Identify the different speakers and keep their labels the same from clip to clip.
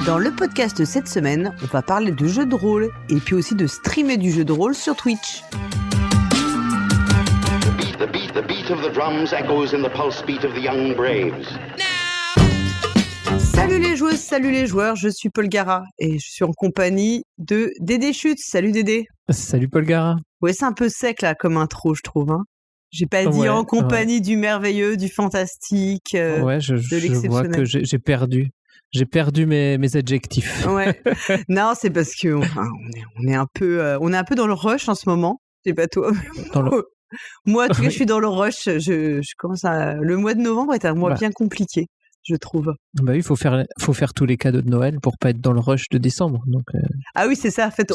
Speaker 1: Dans le podcast cette semaine, on va parler de jeux de rôle et puis aussi de streamer du jeu de rôle sur Twitch.
Speaker 2: The beat of the drums echoes in the pulse beat of the young braves.
Speaker 1: Salut les joueuses, salut les joueurs, je suis Paul Gara et je suis en compagnie de Dédé Chute. Salut Dédé.
Speaker 3: Salut Paul Gara.
Speaker 1: Ouais, c'est un peu sec là comme intro, je trouve. Hein. J'ai pas dit en compagnie du merveilleux, du fantastique, de l'exceptionnel.
Speaker 3: Je vois que j'ai perdu mes adjectifs.
Speaker 1: Ouais. Non, c'est parce que on est un peu dans le rush en ce moment. C'est pas toi. Moi, en tout cas, je suis dans le rush. Je commence le mois de novembre est un mois bien compliqué, je trouve.
Speaker 3: Bah oui, il faut faire tous les cadeaux de Noël pour pas être dans le rush de décembre. Donc,
Speaker 1: ah oui, c'est ça. En fait,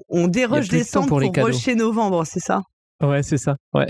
Speaker 1: on dérush décembre pour rusher novembre, c'est ça.
Speaker 3: Ouais, c'est ça. Ouais.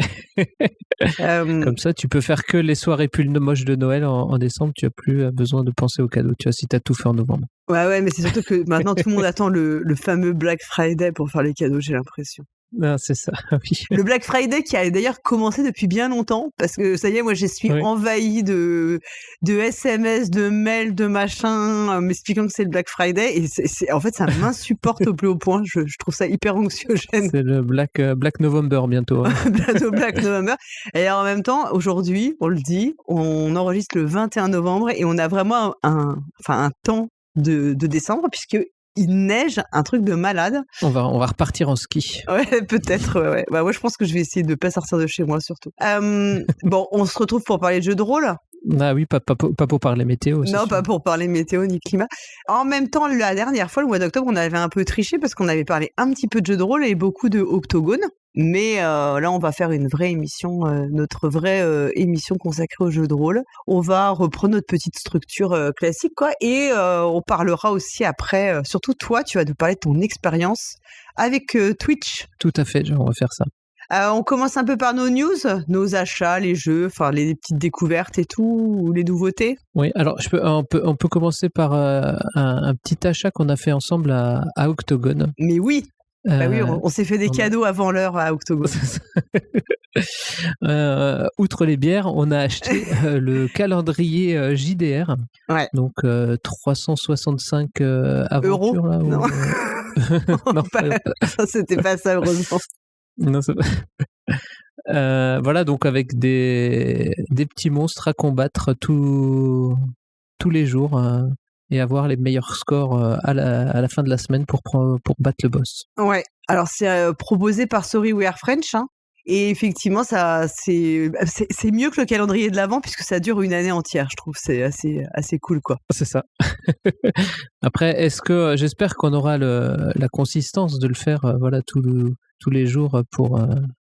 Speaker 3: Comme ça, tu peux faire que les soirées pulls moches de Noël en décembre. Tu as plus besoin de penser aux cadeaux. Tu vois, si t'as tout fait en novembre.
Speaker 1: Ouais, mais c'est surtout que maintenant tout le monde attend le fameux Black Friday pour faire les cadeaux. J'ai l'impression.
Speaker 3: Non, c'est ça. Oui.
Speaker 1: Le Black Friday qui a d'ailleurs commencé depuis bien longtemps parce que ça y est, moi je suis envahie de SMS, de mails, de machins m'expliquant que c'est le Black Friday et en fait ça m'insupporte au plus haut point. Je trouve ça hyper anxiogène.
Speaker 3: C'est le Black November bientôt. Hein.
Speaker 1: Bientôt Black November. Et en même temps, aujourd'hui, on le dit, on enregistre le 21 novembre et on a vraiment un temps de décembre puisque il neige, un truc de malade. On va
Speaker 3: repartir en ski.
Speaker 1: Ouais, peut-être. Ouais. Bah, moi, je pense que je vais essayer de pas sortir de chez moi, surtout. Bon, on se retrouve pour parler de jeux de rôle.
Speaker 3: Ah oui, pas pour parler météo.
Speaker 1: Non, pas pour parler météo ni climat. En même temps, la dernière fois, le mois d'octobre, on avait un peu triché parce qu'on avait parlé un petit peu de jeux de rôle et beaucoup de Octogone. Mais là, on va faire une vraie émission, notre vraie émission consacrée aux jeux de rôle. On va reprendre notre petite structure classique, quoi. Et on parlera aussi après, surtout toi, tu vas nous parler de ton expérience avec Twitch.
Speaker 3: Tout à fait, on va faire ça.
Speaker 1: On commence un peu par nos news, nos achats, les jeux, enfin les petites découvertes et tout, ou les nouveautés.
Speaker 3: Oui, alors on peut commencer par un petit achat qu'on a fait ensemble à Octogone.
Speaker 1: Mais oui. Bah oui, on s'est fait des cadeaux avant l'heure à Octogone.
Speaker 3: Outre les bières, on a acheté le calendrier JDR. Ouais. Donc 365 aventures. Euros là,
Speaker 1: non. Non, c'était pas ça, heureusement.
Speaker 3: Non, c'est pas... voilà, donc avec des petits monstres à combattre tous les jours. Et avoir les meilleurs scores à la fin de la semaine pour battre le boss.
Speaker 1: Ouais, alors c'est proposé par Sorry We Are French, hein, et effectivement, ça, c'est mieux que le calendrier de l'Avent puisque ça dure une année entière, je trouve, c'est assez cool, quoi.
Speaker 3: C'est ça. Après, j'espère qu'on aura la consistance de le faire tous les jours pour...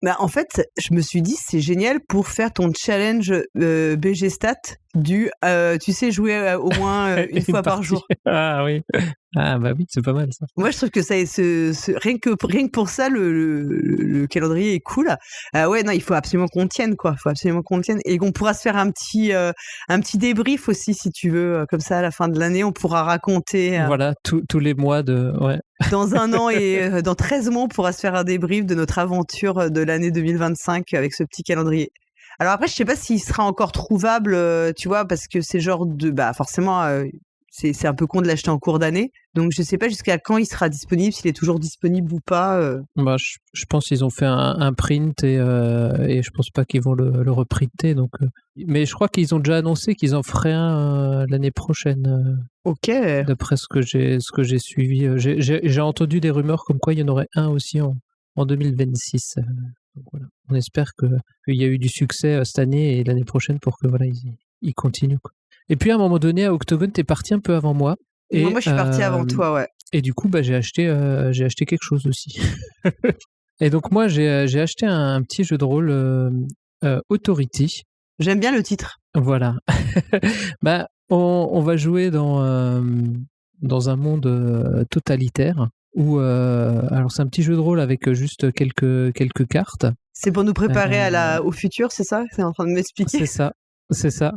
Speaker 1: Bah, en fait, je me suis dit, c'est génial pour faire ton challenge BG Stat tu sais jouer au moins une fois par jour.
Speaker 3: Ah oui. Ah bah oui, c'est pas mal ça.
Speaker 1: Moi, je trouve que ça rien que pour ça, le calendrier est cool. Ouais, non, il faut absolument qu'on tienne, quoi. Il faut absolument qu'on tienne. Et qu'on pourra se faire un petit débrief aussi, si tu veux. Comme ça, à la fin de l'année, on pourra raconter.
Speaker 3: Voilà, tous les mois ouais.
Speaker 1: Dans un an et dans 13 mois, on pourra se faire un débrief de notre aventure de l'année 2025 avec ce petit calendrier. Alors après, je sais pas s'il sera encore trouvable, tu vois, parce que c'est genre forcément, c'est un peu con de l'acheter en cours d'année. Donc je sais pas jusqu'à quand il sera disponible, s'il est toujours disponible ou pas.
Speaker 3: Bah, je pense qu'ils ont fait un print et je pense pas qu'ils vont le reprinter. Donc, mais je crois qu'ils ont déjà annoncé qu'ils en feraient un l'année prochaine.
Speaker 1: Ok.
Speaker 3: D'après ce que j'ai suivi, j'ai entendu des rumeurs comme quoi il y en aurait un aussi en 2026. Donc voilà. On espère qu'il y a eu du succès cette année et l'année prochaine pour que voilà ils continuent, quoi. Et puis à un moment donné à Octogone, t'es parti un peu avant moi.
Speaker 1: Et moi je suis parti avant toi, ouais.
Speaker 3: Et du coup j'ai acheté quelque chose aussi. Et donc moi j'ai acheté un petit jeu de rôle Authority.
Speaker 1: J'aime bien le titre.
Speaker 3: Voilà. Bah on va jouer dans un monde totalitaire. Alors c'est un petit jeu de rôle avec juste quelques cartes.
Speaker 1: C'est pour nous préparer au futur, c'est ça? C'est en train de m'expliquer.
Speaker 3: C'est ça.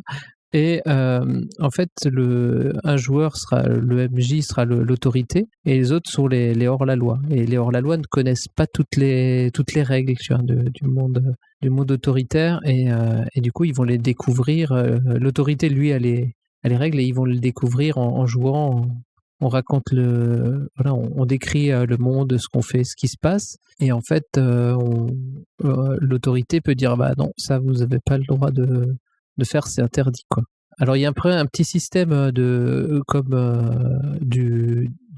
Speaker 3: Et en fait, un joueur le MJ sera l'autorité, et les autres sont les hors-la-loi. Et les hors-la-loi ne connaissent pas toutes les règles, tu vois, du monde autoritaire, et du coup, ils vont les découvrir. L'autorité, lui, elle les règles et ils vont le découvrir en jouant. On raconte on décrit le monde, ce qu'on fait, ce qui se passe, et en fait, l'autorité peut dire bah non, ça vous avez pas le droit de faire, c'est interdit quoi. Alors il y a un petit système du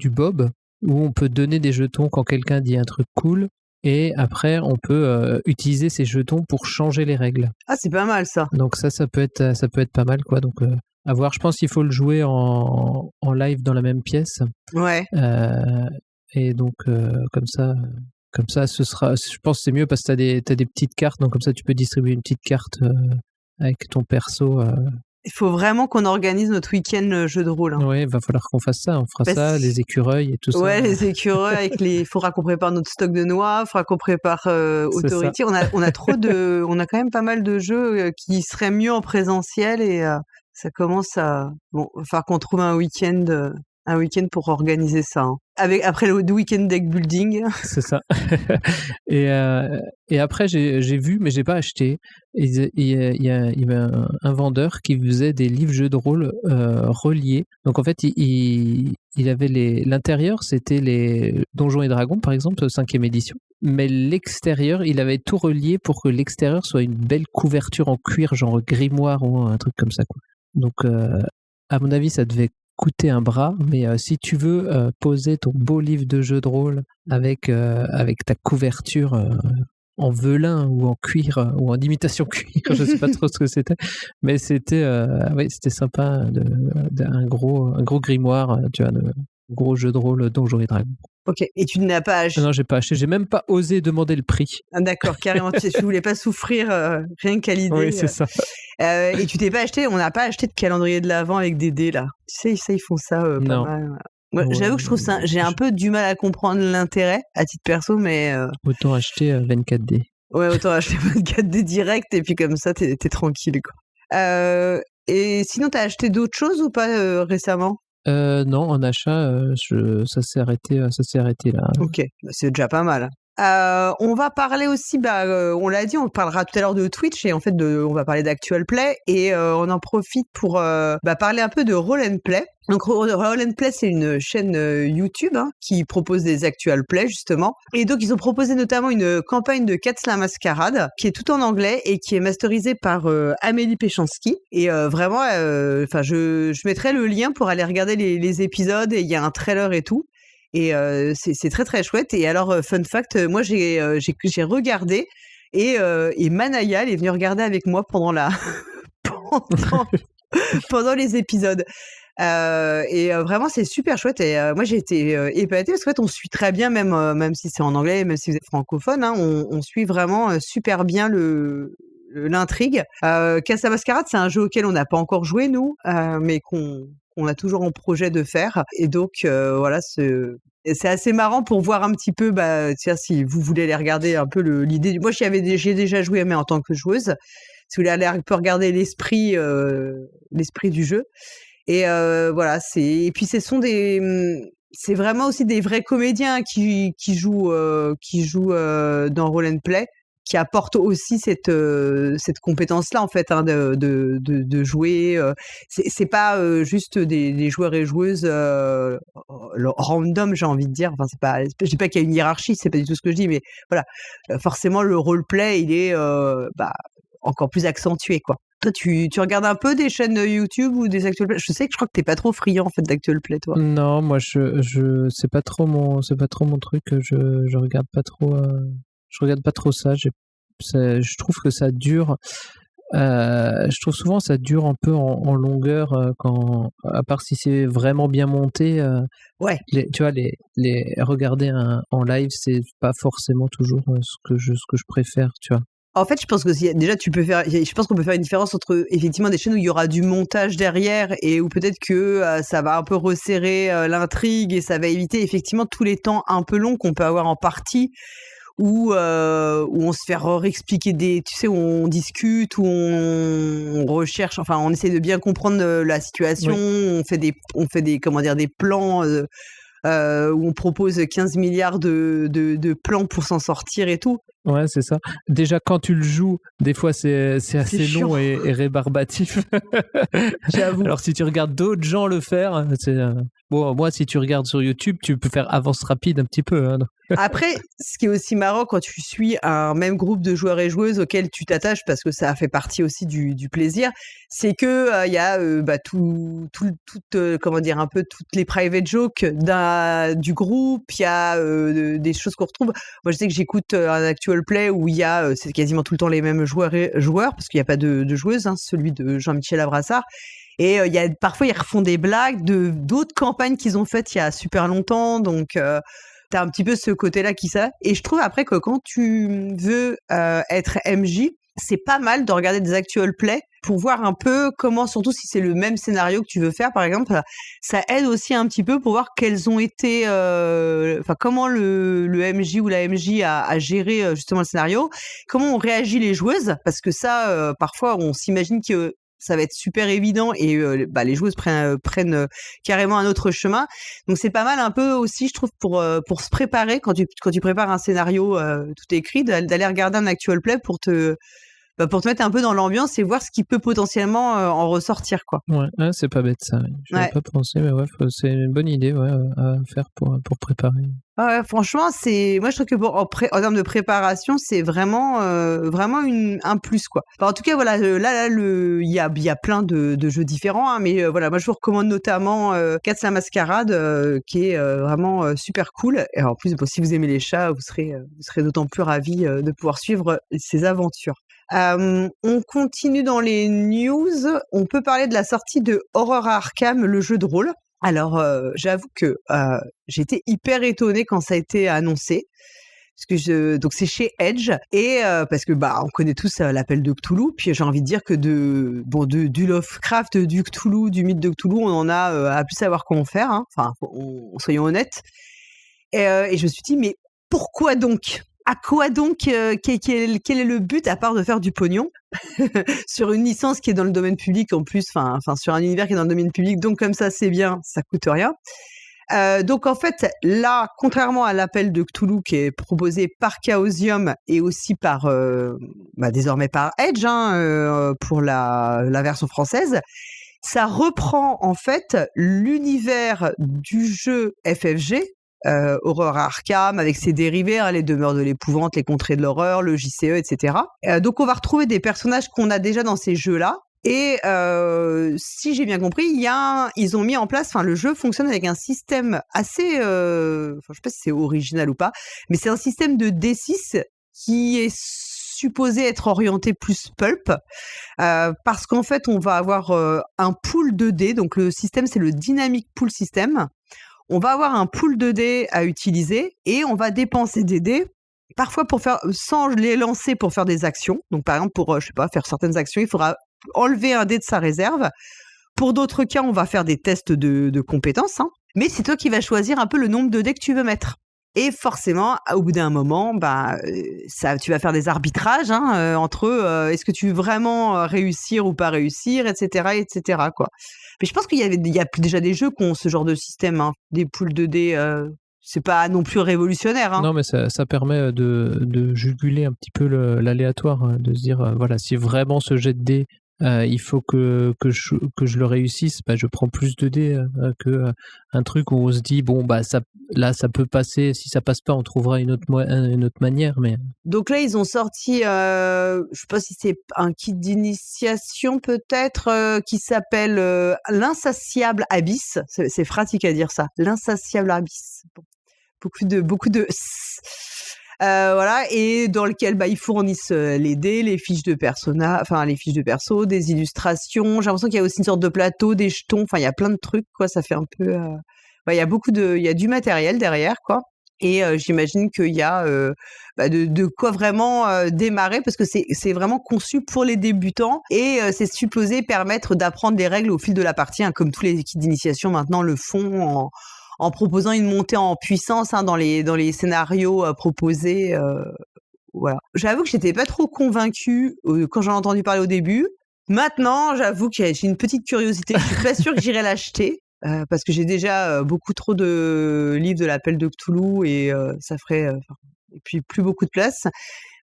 Speaker 3: Bob où on peut donner des jetons quand quelqu'un dit un truc cool. Et après, on peut utiliser ces jetons pour changer les règles.
Speaker 1: Ah, c'est pas mal ça.
Speaker 3: Donc ça peut être pas mal quoi. Donc à voir. Je pense qu'il faut le jouer en live dans la même pièce.
Speaker 1: Ouais.
Speaker 3: Et donc comme ça, ce sera. Je pense que c'est mieux parce que t'as des petites cartes. Donc comme ça, tu peux distribuer une petite carte avec ton perso.
Speaker 1: Il faut vraiment qu'on organise notre week-end jeu de rôle. Hein.
Speaker 3: Oui, il va falloir qu'on fasse ça. On fera ça, les écureuils et tout ça.
Speaker 1: Ouais, les écureuils il faudra qu'on prépare notre stock de noix, il faudra qu'on prépare Authority. On a on a quand même pas mal de jeux qui seraient mieux en présentiel et ça commence à il va falloir qu'on trouve un week-end pour organiser ça. Hein. Après le week-end deck building. C'est ça.
Speaker 3: Et après, j'ai vu, mais j'ai pas acheté. Il y avait un vendeur qui faisait des livres jeux de rôle reliés. Donc en fait, il avait l'intérieur, c'était les Donjons et Dragons, par exemple, 5e édition. Mais l'extérieur, il avait tout relié pour que l'extérieur soit une belle couverture en cuir, genre grimoire ou un truc comme ça, quoi. Donc, à mon avis, ça devait coûter un bras, mais si tu veux poser ton beau livre de jeu de rôle avec ta couverture en velin ou en cuir ou en imitation cuir, je sais pas trop ce que c'était, mais c'était sympa, un gros grimoire, tu vois, un gros jeu de rôle Donjons et Dragons.
Speaker 1: Ok, et tu n'as pas acheté?
Speaker 3: Non, j'ai pas acheté, j'ai même pas osé demander le prix.
Speaker 1: Ah, d'accord, carrément, tu voulais pas souffrir rien qu'à l'idée.
Speaker 3: Oui, c'est ça.
Speaker 1: Et tu t'es pas acheté, on n'a pas acheté de calendrier de l'Avent avec des dés là. Tu sais, ça ils font ça pas mal. Moi, j'avoue que je trouve ça, j'ai un peu du mal à comprendre l'intérêt à titre perso, mais
Speaker 3: autant acheter 24 dés.
Speaker 1: Ouais, autant acheter 24 dés direct et puis comme ça t'es tranquille quoi. Et sinon t'as acheté d'autres choses ou pas récemment?
Speaker 3: Non, en achat, ça s'est arrêté là.
Speaker 1: Ok, c'est déjà pas mal. On va parler aussi, on l'a dit, on parlera tout à l'heure de Twitch et en fait on va parler d'Actual Play et on en profite pour parler un peu de Roll & Play. Donc Roll & Play, c'est une chaîne YouTube qui propose des Actual Play justement. Et donc ils ont proposé notamment une campagne de Cats la Mascarade qui est tout en anglais et qui est masterisée par Amélie Péchanski. Et vraiment, je mettrai le lien pour aller regarder les épisodes et il y a un trailer et tout. Et c'est très très chouette. Et alors fun fact, moi j'ai regardé et Manaya elle est venue regarder avec moi pendant pendant les épisodes. Et vraiment c'est super chouette et moi j'ai été épatée parce qu'en fait on suit très bien même si c'est en anglais, même si vous êtes francophone, on suit vraiment super bien l'intrigue. Cats la Mascarade, c'est un jeu auquel on n'a pas encore joué nous, mais qu'on a toujours en projet de faire. Et donc voilà, c'est assez marrant pour voir un petit peu, tiens, si vous voulez aller regarder un peu l'idée. Moi, j'ai déjà joué, mais en tant que joueuse. Si vous voulez aller un peu regarder l'esprit du jeu. Et voilà, et puis c'est vraiment aussi des vrais comédiens qui jouent dans Roll & Play, qui apporte aussi cette compétence-là en fait de jouer. C'est pas juste des joueurs et joueuses random, j'ai envie de dire. Enfin, je dis pas qu'il y a une hiérarchie, c'est pas du tout ce que je dis, mais voilà, forcément le roleplay il est encore plus accentué quoi. Toi, tu regardes un peu des chaînes YouTube ou des Actual Play? Je sais que je crois que t'es pas trop friand en fait d'Actual Play, toi.
Speaker 3: Non, moi c'est pas trop mon truc. Je regarde pas trop. Je regarde pas trop ça. Je trouve que ça dure. Je trouve souvent ça dure un peu en longueur à part si c'est vraiment bien monté.
Speaker 1: Ouais.
Speaker 3: Tu vois, les regarder en live, c'est pas forcément toujours ce que je préfère, tu vois.
Speaker 1: En fait, je pense que déjà je pense qu'on peut faire une différence entre effectivement des chaînes où il y aura du montage derrière et où peut-être que ça va un peu resserrer l'intrigue et ça va éviter effectivement tous les temps un peu longs qu'on peut avoir en partie où on se fait réexpliquer tu sais, où on discute, où on recherche, enfin on essaie de bien comprendre la situation, oui. on fait des comment dire, des plans où on propose 15 milliards de plans pour s'en sortir et tout.
Speaker 3: Ouais, c'est ça. Déjà, quand tu le joues, des fois, c'est assez long et rébarbatif.
Speaker 1: J'avoue.
Speaker 3: Alors, si tu regardes d'autres gens le faire, c'est... Bon, moi, si tu regardes sur YouTube, tu peux faire avance rapide un petit peu. Hein.
Speaker 1: Après, ce qui est aussi marrant quand tu suis un même groupe de joueurs et joueuses auquel tu t'attaches, parce que ça fait partie aussi du plaisir, c'est que il y a comment dire, un peu toutes les private jokes du groupe. Il y a des choses qu'on retrouve. Moi, je sais que j'écoute un actual play où il y a c'est quasiment tout le temps les mêmes joueurs parce qu'il n'y a pas de joueuse, hein, celui de Jean-Michel Abrassard. Et parfois ils refont des blagues d'autres campagnes qu'ils ont faites il y a super longtemps, donc t'as un petit peu ce côté-là qui ça. Et je trouve après que quand tu veux être MJ, c'est pas mal de regarder des actual plays pour voir un peu comment, surtout si c'est le même scénario que tu veux faire, par exemple, ça aide aussi un petit peu pour voir quels ont été, comment le MJ ou la MJ a géré justement le scénario, comment ont réagi les joueuses, parce que ça, parfois on s'imagine que ça va être super évident et les joueuses prennent carrément un autre chemin. Donc c'est pas mal un peu aussi, je trouve, pour se préparer quand tu prépares un scénario tout écrit, d'aller regarder un actual play pour te mettre un peu dans l'ambiance et voir ce qui peut potentiellement en ressortir, quoi.
Speaker 3: Ouais, c'est pas bête ça. Je n'avais pas pensé, mais ouais, c'est une bonne idée à faire pour préparer.
Speaker 1: Ouais, franchement, moi je trouve que en termes de préparation, c'est vraiment un plus, quoi. Enfin, en tout cas, voilà, il y a plein de jeux différents, hein, mais voilà, moi je vous recommande notamment Cats la Mascarade, qui est vraiment super cool. Et en plus, si vous aimez les chats, vous serez d'autant plus ravis de pouvoir suivre ces aventures. On continue dans les news. On peut parler de la sortie de Horror à Arkham, le jeu de rôle. Alors, j'avoue que j'ai été hyper étonnée quand ça a été annoncé. Parce que donc c'est chez Edge et parce que on connaît tous l'appel de Cthulhu, puis j'ai envie de dire que du Lovecraft, du Cthulhu, du mythe de Cthulhu, on en a à plus savoir comment faire, hein. Enfin, soyons honnêtes. Et je me suis dit, mais pourquoi donc? À quoi donc quel est le but à part de faire du pognon sur une licence qui est dans le domaine public en plus, enfin sur un univers qui est dans le domaine public, donc comme ça c'est bien, ça coûte rien. Donc en fait là, contrairement à l'appel de Cthulhu qui est proposé par Chaosium et aussi par désormais par Edge, pour la version française, ça reprend en fait l'univers du jeu FFG. Horreur à Arkham avec ses dérivés, les demeures de l'épouvante, les contrées de l'horreur, le JCE, etc. Donc on va retrouver des personnages qu'on a déjà dans ces jeux-là. Et si j'ai bien compris, ils ont mis en place, le jeu fonctionne avec un système assez, je sais pas si c'est original ou pas, mais c'est un système de D6 qui est supposé être orienté plus pulp, parce qu'en fait on va avoir un pool de dés. Donc le système c'est le Dynamic Pool System. On va avoir un pool de dés à utiliser et on va dépenser des dés, parfois sans les lancer pour faire des actions. Donc, par exemple, pour, faire certaines actions, il faudra enlever un dé de sa réserve. Pour d'autres cas, on va faire des tests de compétences, hein. Mais c'est toi qui vas choisir un peu le nombre de dés que tu veux mettre. Et forcément, au bout d'un moment, tu vas faire des arbitrages, entre est-ce que tu veux vraiment réussir ou pas réussir, etc., quoi. Mais je pense qu'il y a déjà des jeux qui ont ce genre de système, hein, des poules de dés. C'est pas non plus révolutionnaire, hein.
Speaker 3: Non, mais ça permet de juguler un petit peu l'aléatoire, de se dire voilà, si vraiment ce jet de dés il faut que je le réussisse, je prends plus de dés que un truc où on se dit ça peut passer, si ça passe pas on trouvera une autre manière. Mais
Speaker 1: donc là ils ont sorti je sais pas si c'est un kit d'initiation peut-être, qui s'appelle l'insatiable abysse. C'est pratique à dire ça, l'insatiable abysse. Bon. Beaucoup de voilà, et dans lequel ils fournissent les dés, les fiches de perso, des illustrations. J'ai l'impression qu'il y a aussi une sorte de plateau, des jetons. Enfin, il y a plein de trucs, quoi. Ça fait un peu. Il y a du matériel derrière, quoi. Et j'imagine qu'il y a de quoi vraiment démarrer, parce que c'est vraiment conçu pour les débutants et c'est supposé permettre d'apprendre les règles au fil de la partie, hein, comme tous les kits d'initiation maintenant le font en proposant une montée en puissance, hein, dans les scénarios proposés. Voilà. J'avoue que j'étais pas trop convaincue quand j'en ai entendu parler au début. Maintenant, j'avoue que j'ai une petite curiosité. Je suis pas sûre que j'irai l'acheter parce que j'ai déjà beaucoup trop de livres de l'appel de Cthulhu et ça ferait et puis plus beaucoup de place.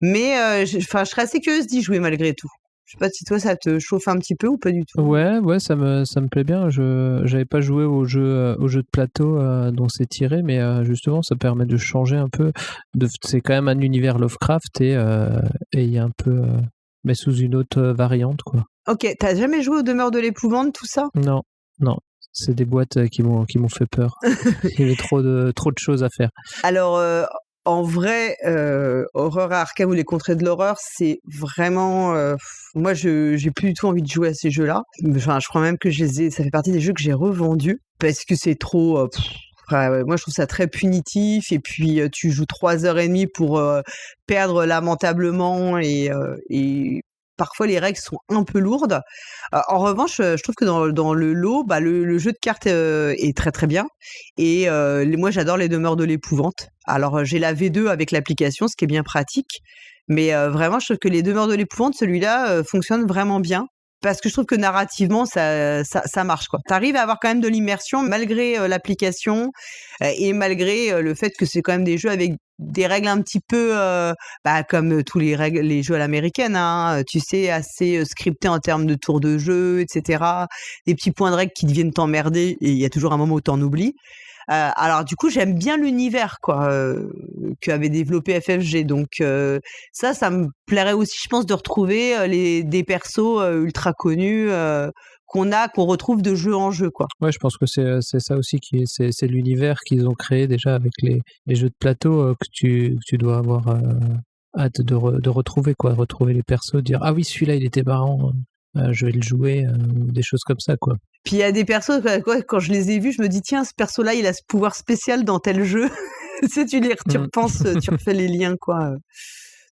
Speaker 1: Mais je serais assez curieuse d'y jouer malgré tout. Je sais pas si toi ça te chauffe un petit peu ou pas du tout.
Speaker 3: Ouais, ça me plaît bien. J'avais pas joué au jeu de plateau dont c'est tiré, mais justement ça permet de changer un peu. C'est quand même un univers Lovecraft et il y a un peu, mais sous une autre variante quoi.
Speaker 1: Ok, t'as jamais joué aux Demeures de l'épouvante, tout ça?
Speaker 3: Non, c'est des boîtes qui m'ont fait peur. Il y avait trop de choses à faire.
Speaker 1: Alors, en vrai, Horreur à Arkham ou les Contrées de l'horreur, c'est vraiment... moi, j'ai plus du tout envie de jouer à ces jeux-là. Enfin, je crois même que ça fait partie des jeux que j'ai revendus parce que c'est trop... moi, je trouve ça très punitif. Et puis, tu joues 3h30 pour perdre lamentablement et parfois les règles sont un peu lourdes. En revanche, je trouve que dans le lot, le jeu de cartes est très très bien. Et moi, j'adore les Demeures de l'épouvante. Alors, j'ai la V2 avec l'application, ce qui est bien pratique. Mais vraiment, je trouve que les Demeures de l'épouvante, celui-là, fonctionne vraiment bien. Parce que je trouve que narrativement, ça marche, quoi. T'arrives à avoir quand même de l'immersion malgré l'application et malgré le fait que c'est quand même des jeux avec des règles un petit peu comme tous les jeux à l'américaine, hein, tu sais, assez scriptés en termes de tours de jeu, etc. Des petits points de règles qui deviennent t'emmerder et il y a toujours un moment où t'en oublies. Alors du coup, j'aime bien l'univers qu'avait développé FFG. Donc ça me plairait aussi, je pense, de retrouver des persos ultra connus qu'on retrouve de jeu en jeu, quoi.
Speaker 3: Ouais, je pense que c'est ça aussi c'est l'univers qu'ils ont créé déjà avec les jeux de plateau que tu dois avoir hâte de retrouver, quoi, retrouver les persos, dire ah oui, celui-là il était marrant. Je vais le jouer, des choses comme ça, quoi.
Speaker 1: Puis il y a des persos, quand je les ai vus, je me dis tiens, ce perso-là, il a ce pouvoir spécial dans tel jeu. Tu sais, tu repenses, tu refais les liens, quoi.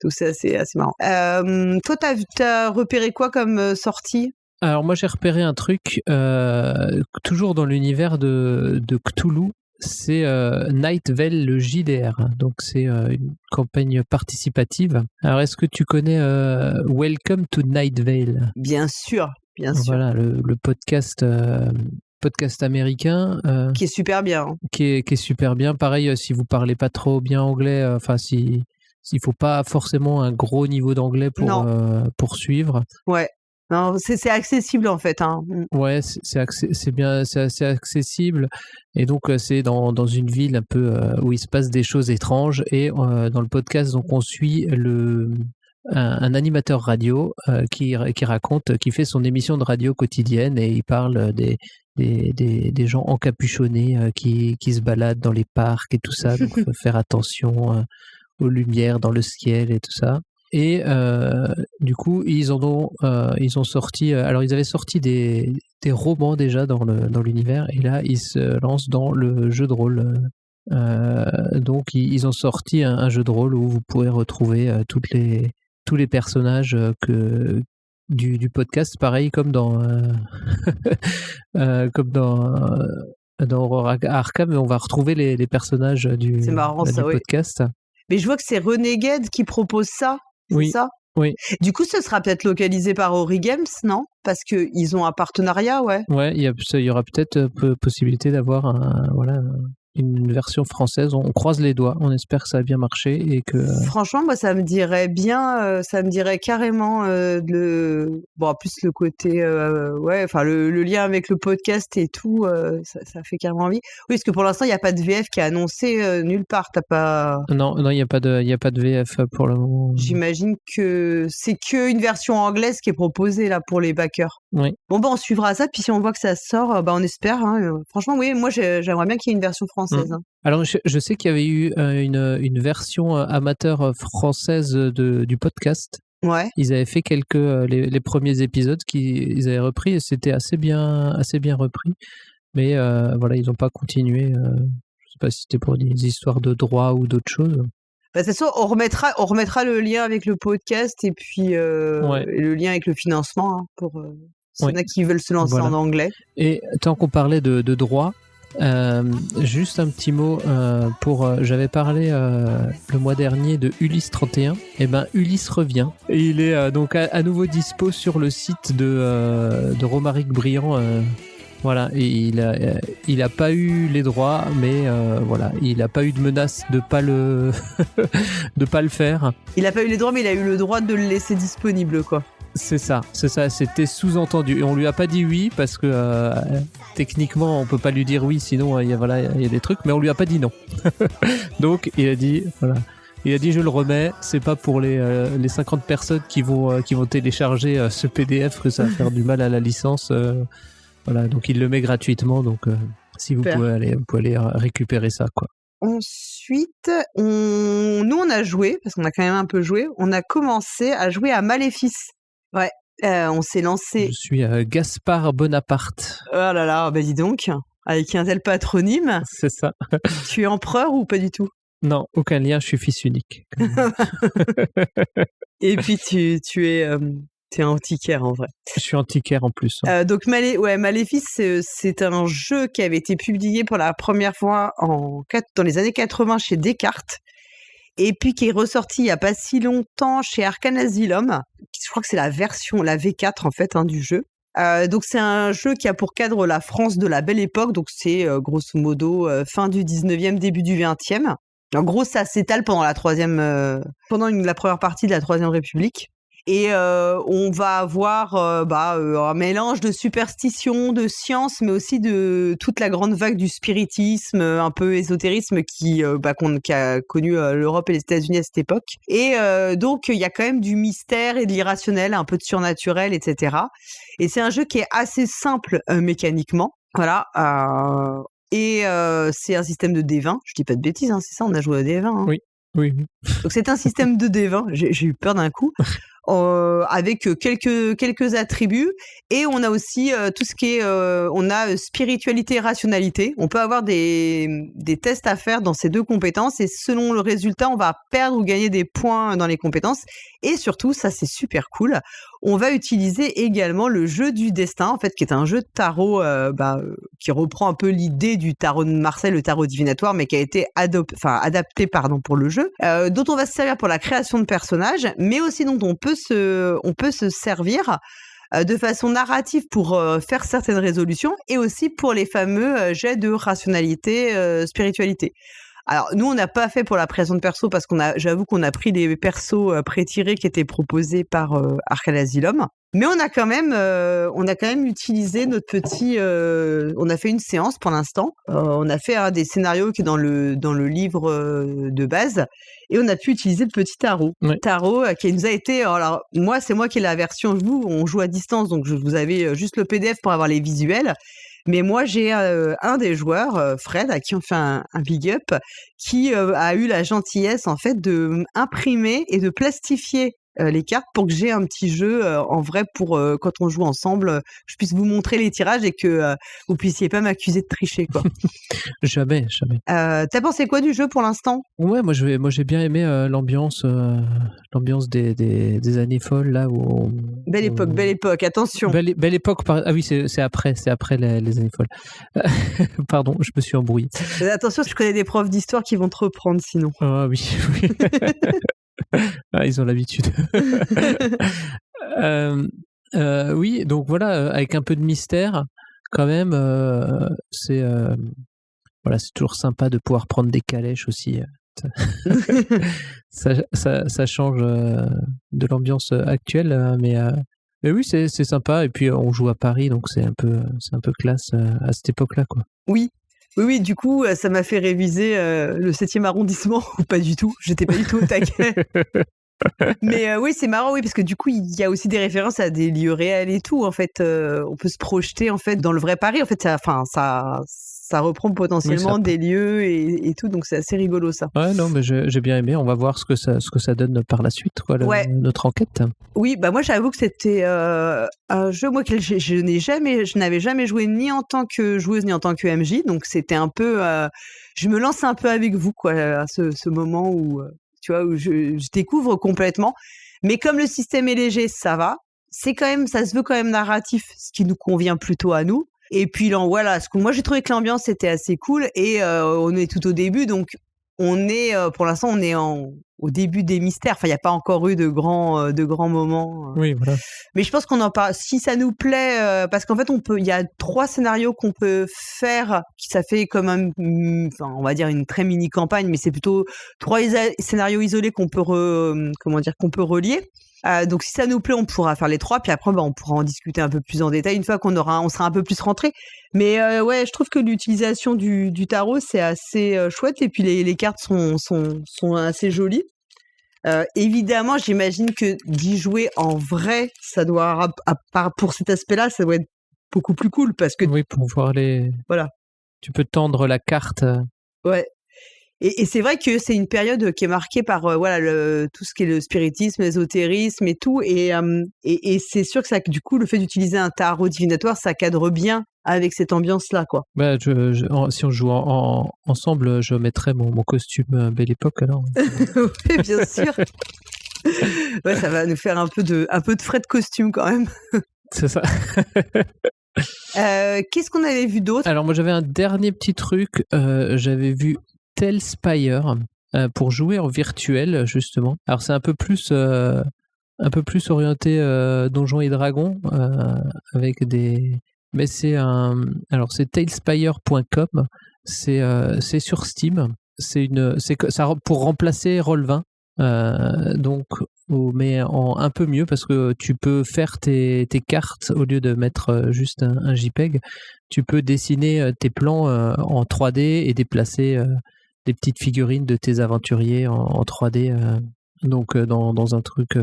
Speaker 1: Donc c'est assez marrant. Toi, t'as repéré quoi comme sortie?
Speaker 3: Alors moi, j'ai repéré un truc, toujours dans l'univers de Cthulhu. C'est Night Vale, le JDR. Donc c'est une campagne participative. Alors est-ce que tu connais Welcome to Night Vale?
Speaker 1: Bien sûr.
Speaker 3: Voilà, le podcast américain.
Speaker 1: Qui est super bien. Hein.
Speaker 3: Qui est super bien. Pareil, si vous parlez pas trop bien anglais, s'il faut pas forcément un gros niveau d'anglais pour suivre.
Speaker 1: Ouais. Non, c'est accessible en fait. Hein.
Speaker 3: Ouais, c'est assez accessible. Et donc c'est dans une ville un peu où il se passe des choses étranges. Et dans le podcast, donc on suit un animateur radio qui fait son émission de radio quotidienne et il parle des gens encapuchonnés qui se baladent dans les parcs et tout ça. Donc faut faire attention aux lumières dans le ciel et tout ça. Et du coup, ils ont sorti. Alors, ils avaient sorti des romans déjà dans l'univers, et là, ils se lancent dans le jeu de rôle. Donc, ils ont sorti un jeu de rôle où vous pourrez retrouver tous les personnages du podcast, pareil comme dans Horror Arkham, mais on va retrouver les personnages du podcast.
Speaker 1: Mais je vois que c'est Renegade qui propose ça.
Speaker 3: Oui.
Speaker 1: Ça.
Speaker 3: Oui.
Speaker 1: Du coup, ce sera peut-être localisé par Ori Games, non? Parce qu'ils ont un partenariat, ouais.
Speaker 3: Ouais, il y aura peut-être possibilité d'avoir une version française. On croise les doigts, on espère que ça a bien marché et que.
Speaker 1: Franchement, moi, ça me dirait bien, ça me dirait carrément en plus le côté, le lien avec le podcast et tout, ça fait carrément envie. Oui, parce que pour l'instant, il n'y a pas de VF qui est annoncé nulle part. T'as pas.
Speaker 3: Non, il n'y a pas de VF pour le moment.
Speaker 1: J'imagine que c'est qu'une version anglaise qui est proposée là pour les backers.
Speaker 3: Oui.
Speaker 1: Bon, on suivra ça. Puis si on voit que ça sort, on espère. Hein. Franchement, oui, moi, j'aimerais bien qu'il y ait une version française. Hein.
Speaker 3: Alors, je sais qu'il y avait eu une version amateur française du podcast.
Speaker 1: Ouais.
Speaker 3: Ils avaient fait les premiers épisodes qu'ils avaient repris et c'était assez bien repris. Mais ils n'ont pas continué. Je ne sais pas si c'était pour des histoires de droit ou d'autres choses.
Speaker 1: De toute façon, on remettra le lien avec le podcast et puis le lien avec le financement pour ceux qui veulent se lancer en anglais.
Speaker 3: Et tant qu'on parlait de droit, juste un petit mot j'avais parlé le mois dernier de Ulysse 31. Et ben Ulysse revient et il est donc à nouveau dispo sur le site de Romaric Briand Voilà, et il a pas eu les droits, mais voilà, il a pas eu de menace de pas le de pas le faire.
Speaker 1: Il a pas eu les droits, mais il a eu le droit de le laisser disponible, quoi.
Speaker 3: C'est ça, c'était sous-entendu. Et on lui a pas dit oui parce que techniquement on peut pas lui dire oui, sinon il y a des trucs, mais on lui a pas dit non. Donc il a dit je le remets, c'est pas pour les 50 personnes qui vont télécharger ce PDF que ça va faire du mal à la licence. Voilà, donc il le met gratuitement, donc si vous pouvez aller récupérer ça, quoi.
Speaker 1: Ensuite, nous on a joué, parce qu'on a quand même un peu joué, on a commencé à jouer à Maléfice. Ouais, on s'est lancé.
Speaker 3: Je suis Gaspard Bonaparte.
Speaker 1: Oh là là, bah dis donc, avec un tel patronyme.
Speaker 3: C'est ça.
Speaker 1: Tu es empereur ou pas du tout?
Speaker 3: Non, aucun lien, je suis fils unique.
Speaker 1: Et puis tu es antiquaire en vrai.
Speaker 3: Je suis antiquaire en plus.
Speaker 1: Donc Maléfice, c'est un jeu qui avait été publié pour la première fois dans les années 80 chez Descartes. Et puis qui est ressorti il n'y a pas si longtemps chez Arcane Asylum. Je crois que c'est la version, la V4 en fait, du jeu. Donc c'est un jeu qui a pour cadre la France de la Belle Époque. Donc c'est grosso modo fin du 19e, début du 20e. En gros, ça s'étale pendant la première partie de la Troisième République. Et on va avoir un mélange de superstition, de science, mais aussi de toute la grande vague du spiritisme, un peu ésotérisme qui a connu l'Europe et les États-Unis à cette époque. Et donc, il y a quand même du mystère et de l'irrationnel, un peu de surnaturel, etc. Et c'est un jeu qui est assez simple mécaniquement. Voilà. Et c'est un système de D20. Je dis pas de bêtises, hein, c'est ça, on a joué à D20. Hein.
Speaker 3: Oui.
Speaker 1: Donc c'est un système de D20. J'ai eu peur d'un coup. Avec quelques attributs, et on a aussi tout ce qui est on a spiritualité et rationalité. On peut avoir des tests à faire dans ces deux compétences, et selon le résultat on va perdre ou gagner des points dans les compétences. Et surtout, ça c'est super cool, on va utiliser également le jeu du destin, en fait, qui est un jeu de tarot qui reprend un peu l'idée du tarot de Marseille, le tarot divinatoire, mais qui a été adapté pour le jeu, dont on va se servir pour la création de personnages, mais aussi dont on peut se servir de façon narrative pour faire certaines résolutions, et aussi pour les fameux jets de rationalité, spiritualité. Alors, nous, on n'a pas fait pour la création de perso parce j'avoue qu'on a pris les persos pré-tirés qui étaient proposés par Arcane Asylum. Mais on a quand même utilisé notre petit. On a fait une séance pour l'instant. On a fait des scénarios qui est dans le livre de base, et on a pu utiliser le petit tarot.
Speaker 3: Ouais.
Speaker 1: Tarot qui nous a été. Alors moi, c'est moi qui ai la version. On joue à distance, donc vous avez juste le PDF pour avoir les visuels. Mais moi, j'ai un des joueurs, Fred, à qui on fait un big up, qui a eu la gentillesse en fait de imprimer et de plastifier les cartes pour que j'ai un petit jeu en vrai pour quand on joue ensemble, je puisse vous montrer les tirages et que vous puissiez pas m'accuser de tricher, quoi.
Speaker 3: Jamais.
Speaker 1: T'as pensé quoi du jeu pour l'instant?
Speaker 3: Ouais, moi j'ai bien aimé l'ambiance des années folles là où
Speaker 1: Belle époque, attention.
Speaker 3: Belle époque. Ah oui, c'est après les années folles. Pardon, je me suis embrouillé.
Speaker 1: Attention, je connais des profs d'histoire qui vont te reprendre sinon.
Speaker 3: Ah oui. Ah, ils ont l'habitude. Oui, donc voilà, avec un peu de mystère quand même, c'est toujours sympa de pouvoir prendre des calèches aussi. Ça change de l'ambiance actuelle, mais oui, c'est sympa. Et puis on joue à Paris, donc c'est un peu classe à cette époque-là, quoi.
Speaker 1: Oui, du coup, ça m'a fait réviser le 7e arrondissement, ou pas du tout, j'étais pas du tout au taquet. Mais oui, c'est marrant, oui, parce que du coup, il y a aussi des références à des lieux réels et tout, en fait. On peut se projeter, en fait, dans le vrai Paris. En fait, ça reprend potentiellement des lieux et tout, donc c'est assez rigolo, ça.
Speaker 3: Ouais, non, mais j'ai bien aimé. On va voir ce que ça donne par la suite, quoi, notre enquête.
Speaker 1: Oui, moi j'avoue que c'était un jeu que je n'avais jamais joué ni en tant que joueuse ni en tant que MJ, donc c'était un peu, je me lance un peu avec vous, quoi, à ce moment où, tu vois, où je découvre complètement. Mais comme le système est léger, ça va. Ça se veut quand même narratif, ce qui nous convient plutôt à nous. Et puis voilà, moi j'ai trouvé que l'ambiance était assez cool, et on est tout au début, donc pour l'instant on est au début des mystères. Enfin, il n'y a pas encore eu de grands moments.
Speaker 3: Oui, voilà.
Speaker 1: Mais je pense qu'on en parle. Si ça nous plaît, parce qu'en fait, il y a 3 scénarios qu'on peut faire. Ça fait comme on va dire une très mini campagne, mais c'est plutôt 3 scénarios isolés qu'on peut qu'on peut relier. Donc si ça nous plaît, on pourra faire les 3, puis après on pourra en discuter un peu plus en détail une fois qu'on sera un peu plus rentré. Mais ouais, je trouve que l'utilisation du tarot c'est assez chouette, et puis les cartes sont assez jolies. Évidemment, j'imagine que d'y jouer en vrai, ça doit, à part pour cet aspect-là, ça doit être beaucoup plus cool parce que
Speaker 3: Oui, pour voir
Speaker 1: voilà.
Speaker 3: Tu peux tendre la carte.
Speaker 1: Ouais. Et c'est vrai que c'est une période qui est marquée par tout ce qui est le spiritisme, l'ésotérisme et tout. Et c'est sûr que ça, du coup, le fait d'utiliser un tarot divinatoire, ça cadre bien avec cette ambiance-là, quoi.
Speaker 3: Bah, si on joue ensemble, je mettrais mon costume Belle Époque alors.
Speaker 1: Oui, bien sûr. Ouais, ça va nous faire un peu de frais de costume quand même.
Speaker 3: C'est ça.
Speaker 1: Qu'est-ce qu'on avait vu d'autre ?
Speaker 3: Alors moi j'avais un dernier petit truc. J'avais vu Talespire pour jouer en virtuel justement. Alors c'est un peu plus orienté Donjons et Dragons avec des. Mais alors c'est talespire.com. C'est sur Steam. C'est ça pour remplacer Roll20. Donc, mais un peu mieux parce que tu peux faire tes cartes au lieu de mettre juste un JPEG. Tu peux dessiner tes plans en 3D et déplacer des petites figurines de tes aventuriers en 3D. Donc, dans un truc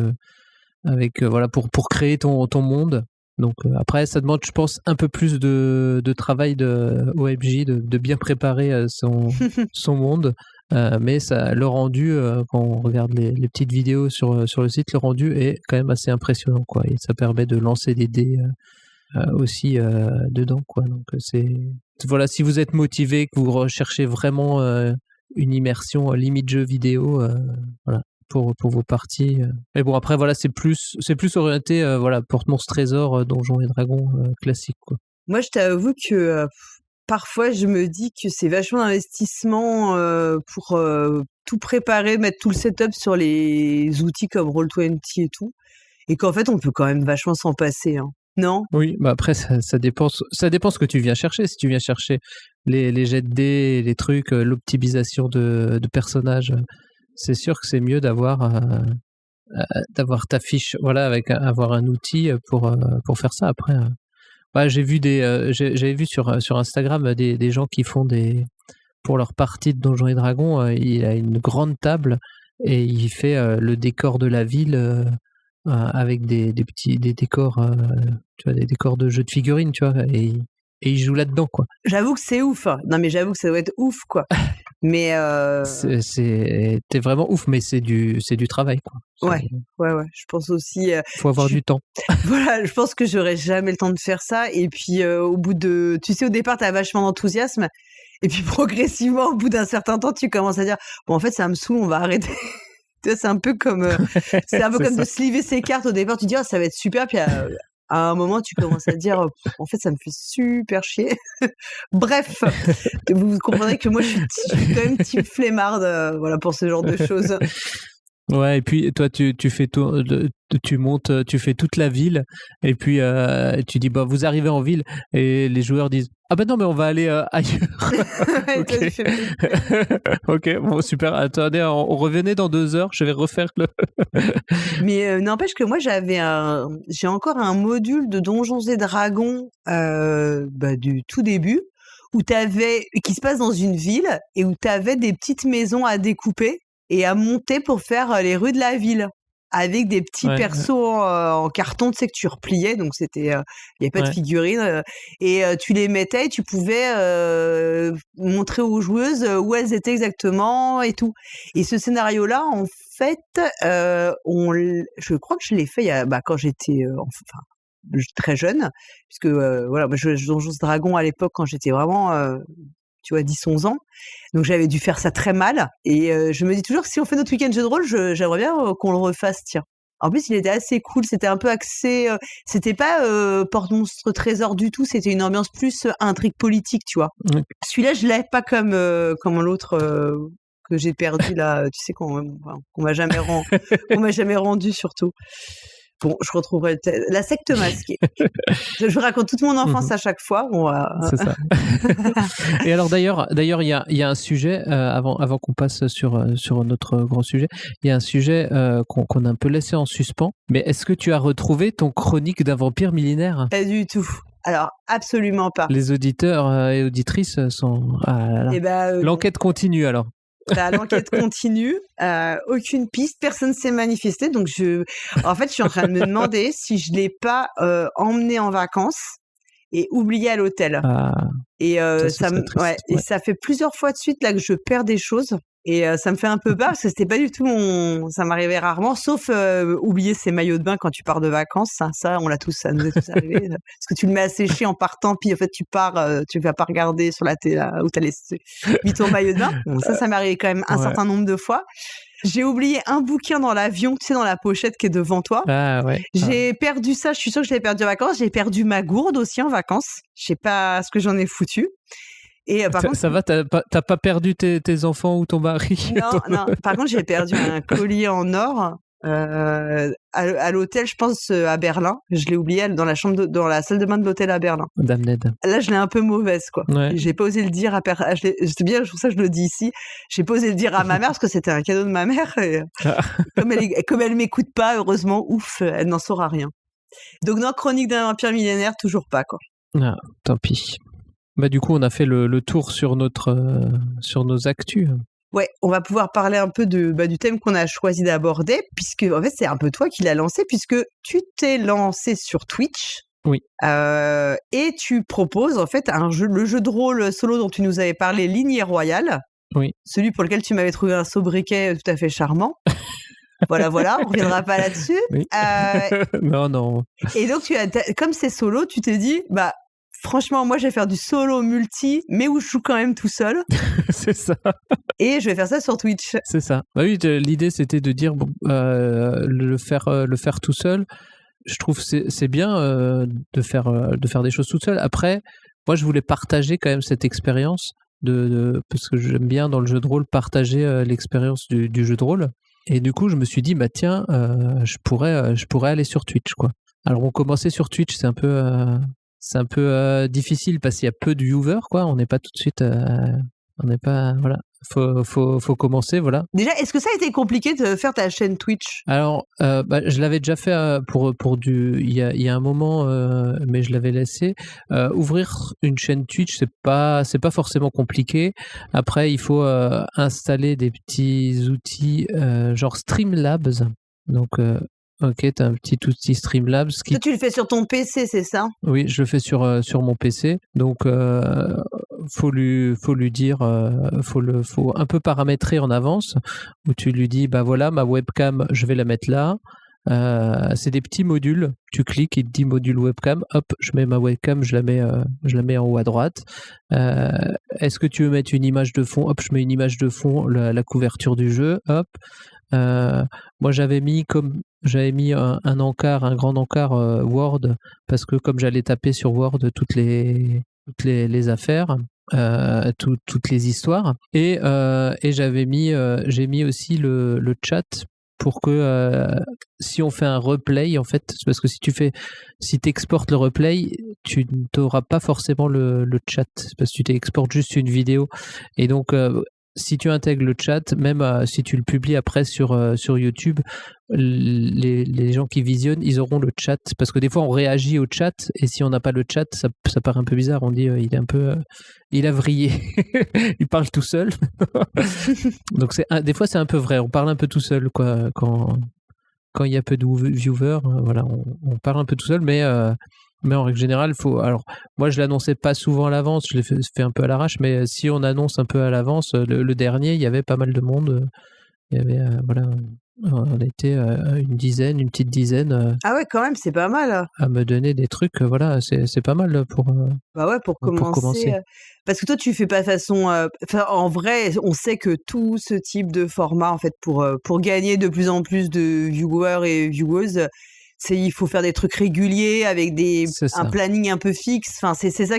Speaker 3: avec voilà pour créer ton monde. Donc après, ça demande, je pense, un peu plus de travail de OMJ, de bien préparer son monde. Mais le rendu, quand on regarde les petites vidéos sur le site, le rendu est quand même assez impressionnant, quoi. Et ça permet de lancer des dés aussi dedans, quoi. Donc voilà, si vous êtes motivé, que vous recherchez vraiment une immersion limite jeu vidéo, voilà. Pour vos parties. Mais bon, après, voilà, c'est plus orienté, voilà, Porte-Monstre Trésor, Donjons et Dragons classique, quoi.
Speaker 1: Moi, je t'avoue que parfois, je me dis que c'est vachement d'investissement pour tout préparer, mettre tout le setup sur les outils comme Roll20 et tout. Et qu'en fait, on peut quand même vachement s'en passer, hein. Non ?
Speaker 3: Oui, bah après, ça dépend ce que tu viens chercher. Si tu viens chercher les jets de dés, les trucs, l'optimisation de personnages, c'est sûr que c'est mieux d'avoir ta fiche, voilà, avoir un outil pour faire ça. Après, ouais, j'avais vu sur Instagram des gens qui font pour leur partie de Donjons et Dragons, il a une grande table et il fait le décor de la ville avec des décors, tu vois, des décors de jeux de figurines, tu vois, et il joue là-dedans, quoi.
Speaker 1: J'avoue que c'est ouf. Non, mais j'avoue que ça doit être ouf, quoi. Mais
Speaker 3: t'es vraiment ouf, mais c'est du travail, quoi.
Speaker 1: Ouais. Je pense aussi.
Speaker 3: Faut avoir du temps.
Speaker 1: Voilà, je pense que j'aurais jamais le temps de faire ça. Et puis au bout de, tu sais, au départ, t'as vachement d'enthousiasme. Et puis progressivement, au bout d'un certain temps, tu commences à dire, bon, en fait, ça me saoule, on va arrêter. C'est un peu comme, de sliver ses cartes. Au départ, tu dis, oh, ça va être super. Puis à un moment, tu commences à dire, en fait, ça me fait super chier. Bref, vous comprendrez que moi, je suis quand même team flemmarde, voilà, pour ce genre de choses.
Speaker 3: Ouais, et puis toi, tu fais tout, tu montes, tu fais toute la ville, et puis tu dis, bah, vous arrivez en ville, et les joueurs disent, ah bah non, mais on va aller ailleurs.
Speaker 1: Okay.
Speaker 3: Ok, bon, super. Attendez, on revenait dans 2 heures, je vais refaire le...
Speaker 1: Mais n'empêche que moi, j'ai encore un module de Donjons et Dragons du tout début, qui se passe dans une ville, et où tu avais des petites maisons à découper et à monter pour faire les rues de la ville, avec des petits persos en carton, tu sais, que tu repliais, donc c'était, il n'y avait pas de figurines, et tu les mettais et tu pouvais montrer aux joueuses où elles étaient exactement et tout. Et ce scénario-là, en fait, je crois que je l'ai fait quand j'étais très jeune, puisque voilà, moi, je jouais Donjons et Dragons à l'époque quand j'étais vraiment... tu vois, 10-11 ans. Donc, j'avais dû faire ça très mal. Et je me dis toujours que si on fait notre week-end jeu de rôle, j'aimerais bien qu'on le refasse, tiens. En plus, il était assez cool. C'était un peu axé... c'était pas Porte-Monstre Trésor du tout. C'était une ambiance plus intrigue politique, tu vois. Celui-là, je l'ai pas comme l'autre... que j'ai perdu là, tu sais, qu'on m'a jamais rendu surtout. Bon, je retrouverai la secte masquée. Je raconte toute mon enfance à chaque fois.
Speaker 3: C'est ça. Et alors d'ailleurs, il y a un sujet avant qu'on passe sur notre grand sujet. Il y a un sujet qu'on a un peu laissé en suspens. Mais est-ce que tu as retrouvé ton chronique d'un vampire millénaire ?
Speaker 1: Pas du tout. Alors, absolument pas.
Speaker 3: Les auditeurs et auditrices sont... Ah là là. L'enquête continue alors.
Speaker 1: L'enquête continue, aucune piste, personne ne s'est manifesté. Donc, en fait, je suis en train de me demander si je ne l'ai pas emmené en vacances et oublié à l'hôtel. Et ça fait plusieurs fois de suite là que je perds des choses. Et ça me fait un peu peur parce que c'était pas du tout ça m'arrivait rarement, sauf oublier ses maillots de bain quand tu pars de vacances. Ça on l'a tous, ça nous est tous arrivé. Parce que tu le mets à sécher en partant, puis en fait tu pars, tu vas pas regarder sur la télé où t'as mis ton maillot de bain. Bon, ça m'est arrivé quand même un certain nombre de fois. J'ai oublié un bouquin dans l'avion, tu sais, dans la pochette qui est devant toi. J'ai perdu ça, je suis sûre que je l'ai perdu en vacances. J'ai perdu ma gourde aussi en vacances. Je sais pas ce que j'en ai foutu. Et par contre,
Speaker 3: ça va, t'as pas perdu tes enfants ou ton mari?
Speaker 1: Non. Par contre, j'ai perdu un collier en or à l'hôtel, je pense à Berlin. Je l'ai oublié dans la salle de bain de l'hôtel à Berlin.
Speaker 3: Dame Ned.
Speaker 1: Là, je l'ai un peu mauvaise, quoi.
Speaker 3: Ouais.
Speaker 1: J'ai pas osé le dire à personne. C'est bien, pour ça que je le dis ici. J'ai pas osé le dire à ma mère parce que c'était un cadeau de ma mère. Et, comme elle m'écoute pas, heureusement, elle n'en saura rien. Donc, dans Chronique d'un vampire millénaire, toujours pas, quoi.
Speaker 3: Ah, tant pis. Bah, du coup, on a fait le tour sur nos actus.
Speaker 1: Ouais, on va pouvoir parler un peu du thème qu'on a choisi d'aborder, puisque en fait, c'est un peu toi qui l'as lancé, puisque tu t'es lancé sur Twitch.
Speaker 3: Oui.
Speaker 1: Et tu proposes en fait le jeu de rôle solo dont tu nous avais parlé, Lignée Royale.
Speaker 3: Oui.
Speaker 1: Celui pour lequel tu m'avais trouvé un sobriquet tout à fait charmant. Voilà, on reviendra pas là-dessus.
Speaker 3: Oui. Non.
Speaker 1: Et donc, comme c'est solo, tu t'es dit, franchement, moi, je vais faire du solo multi, mais où je joue quand même tout seul.
Speaker 3: C'est ça.
Speaker 1: Et je vais faire ça sur Twitch.
Speaker 3: C'est ça. Bah oui, l'idée, c'était de dire le faire tout seul. Je trouve que c'est bien de faire des choses tout seul. Après, moi, je voulais partager quand même cette expérience parce que j'aime bien dans le jeu de rôle partager l'expérience du jeu de rôle. Et du coup, je me suis dit, tiens, je pourrais aller sur Twitch, quoi. Alors, on commençait sur Twitch, c'est un peu difficile parce qu'il y a peu de viewers, quoi. On n'est pas tout de suite, on n'est pas, voilà. Faut commencer, voilà.
Speaker 1: Déjà, est-ce que ça a été compliqué de faire ta chaîne Twitch ?
Speaker 3: Alors, je l'avais déjà fait il y a un moment, mais je l'avais laissé. Ouvrir une chaîne Twitch, c'est pas forcément compliqué. Après, il faut installer des petits outils genre Streamlabs. Donc, ok, t'as un petit outil Streamlabs.
Speaker 1: Toi, tu le fais sur ton PC, c'est ça ?
Speaker 3: Oui, je le fais sur mon PC. Donc, faut lui dire, faut un peu paramétrer en avance, où tu lui dis, voilà, ma webcam, je vais la mettre là. C'est des petits modules. Tu cliques, il te dit module webcam. Hop, je mets ma webcam, je la mets en haut à droite. Est-ce que tu veux mettre une image de fond ? Hop, je mets une image de fond, la couverture du jeu. Hop. Moi, j'avais mis un encart, un grand encart Word, parce que comme j'allais taper sur Word toutes les affaires, toutes les histoires, et j'ai mis aussi le chat pour que si on fait un replay, en fait, parce que si tu exportes le replay, tu n'auras pas forcément le chat, parce que tu t'exportes juste une vidéo, et donc si tu intègres le chat, même si tu le publies après sur YouTube, les gens qui visionnent, ils auront le chat. Parce que des fois, on réagit au chat, et si on n'a pas le chat, ça paraît un peu bizarre. On dit, il a vrillé. Il parle tout seul. Donc, des fois, c'est un peu vrai. On parle un peu tout seul, quoi. Quand il y a peu de viewers, voilà, on parle un peu tout seul, mais en règle générale, alors, moi, je l'annonçais pas souvent à l'avance, je l'ai fait un peu à l'arrache, mais si on annonce un peu à l'avance, le dernier, il y avait pas mal de monde. Il y avait, on était une petite dizaine.
Speaker 1: Ah ouais, quand même, c'est pas mal.
Speaker 3: À me donner des trucs, voilà, c'est pas mal pour
Speaker 1: commencer. Parce que toi, tu fais pas façon. En vrai, on sait que tout ce type de format, en fait, pour gagner de plus en plus de viewers et viewers, il faut faire des trucs réguliers avec
Speaker 3: C'est
Speaker 1: un
Speaker 3: ça.
Speaker 1: planning un peu fixe. Enfin, c'est ça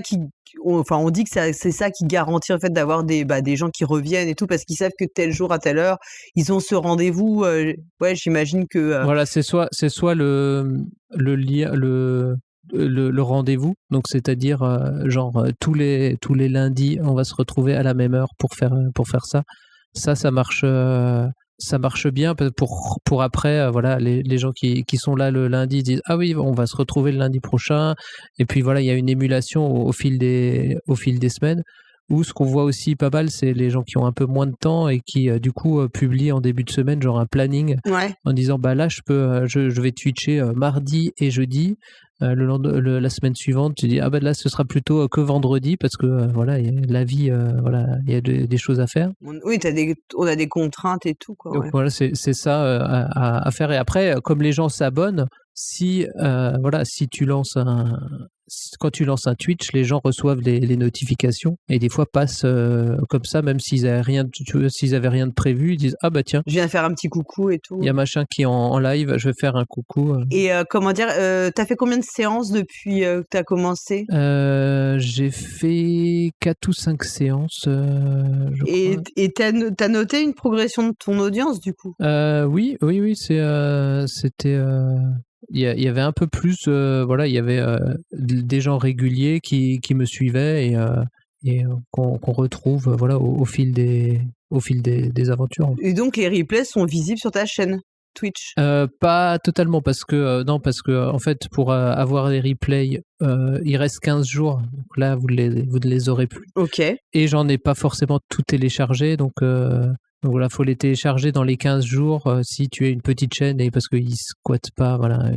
Speaker 1: on dit que c'est ça qui garantit en fait d'avoir des gens qui reviennent et tout parce qu'ils savent que tel jour à telle heure ils ont ce rendez-vous. Ouais, j'imagine que
Speaker 3: Voilà, c'est soit le rendez-vous, donc c'est-à-dire tous les lundis, on va se retrouver à la même heure pour faire ça. Ça marche. Ça marche bien pour après, voilà, les gens qui sont là le lundi disent ah oui, on va se retrouver le lundi prochain. Et puis voilà, il y a une émulation au fil des semaines. Ou ce qu'on voit aussi pas mal, c'est les gens qui ont un peu moins de temps et qui du coup publient en début de semaine genre un planning
Speaker 1: ouais.
Speaker 3: en disant bah là je vais twitcher mardi et jeudi. La semaine suivante, tu dis ah ben là ce sera plutôt que vendredi parce que voilà, la vie, voilà, il y a des choses à faire.
Speaker 1: Oui, on a des contraintes et tout quoi.
Speaker 3: Donc
Speaker 1: Ouais.
Speaker 3: voilà, c'est ça à faire. Et après, comme les gens s'abonnent, si quand tu lances un Twitch, les gens reçoivent les notifications et des fois passent comme ça, même s'ils avaient rien de prévu, ils disent ah bah tiens,
Speaker 1: Je viens faire un petit coucou et tout.
Speaker 3: il y a machin qui est en live, je vais faire un coucou.
Speaker 1: Et comment dire, t'as fait combien de séances depuis que t'as commencé?
Speaker 3: J'ai fait 4 ou 5 séances, je crois.
Speaker 1: Et t'as noté une progression de ton audience du coup?
Speaker 3: Oui, c'était. Il y avait un peu plus, voilà, il y avait des gens réguliers qui me suivaient et qu'on retrouve, voilà, au fil des aventures.
Speaker 1: Et donc les replays sont visibles sur ta chaîne Twitch?
Speaker 3: Pas totalement parce que non, parce que en fait pour avoir les replays, il reste 15 jours. Donc là vous ne les aurez plus.
Speaker 1: Ok.
Speaker 3: Et j'en ai pas forcément tout téléchargé, donc voilà, faut les télécharger dans les 15 jours si tu es une petite chaîne et parce qu'ils squattent pas, voilà.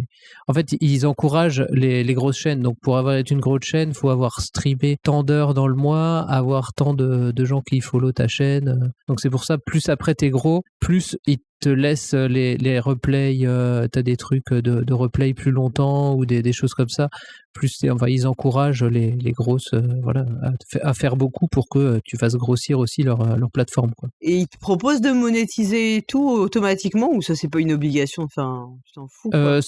Speaker 3: En fait, ils encouragent les grosses chaînes. Donc pour avoir une grosse chaîne, faut avoir streamé tant d'heures dans le mois, avoir tant de gens qui follow ta chaîne. Donc c'est pour ça, plus après t'es gros, plus ils te laissent les replays, t'as des trucs de replay plus longtemps ou des choses comme ça. Plus enfin, ils encouragent les grosses voilà, à faire beaucoup pour que tu fasses grossir aussi leur plateforme, quoi.
Speaker 1: Et ils te proposent de monétiser tout automatiquement ou ça c'est pas une obligation? Enfin, tu t'en fous quoi.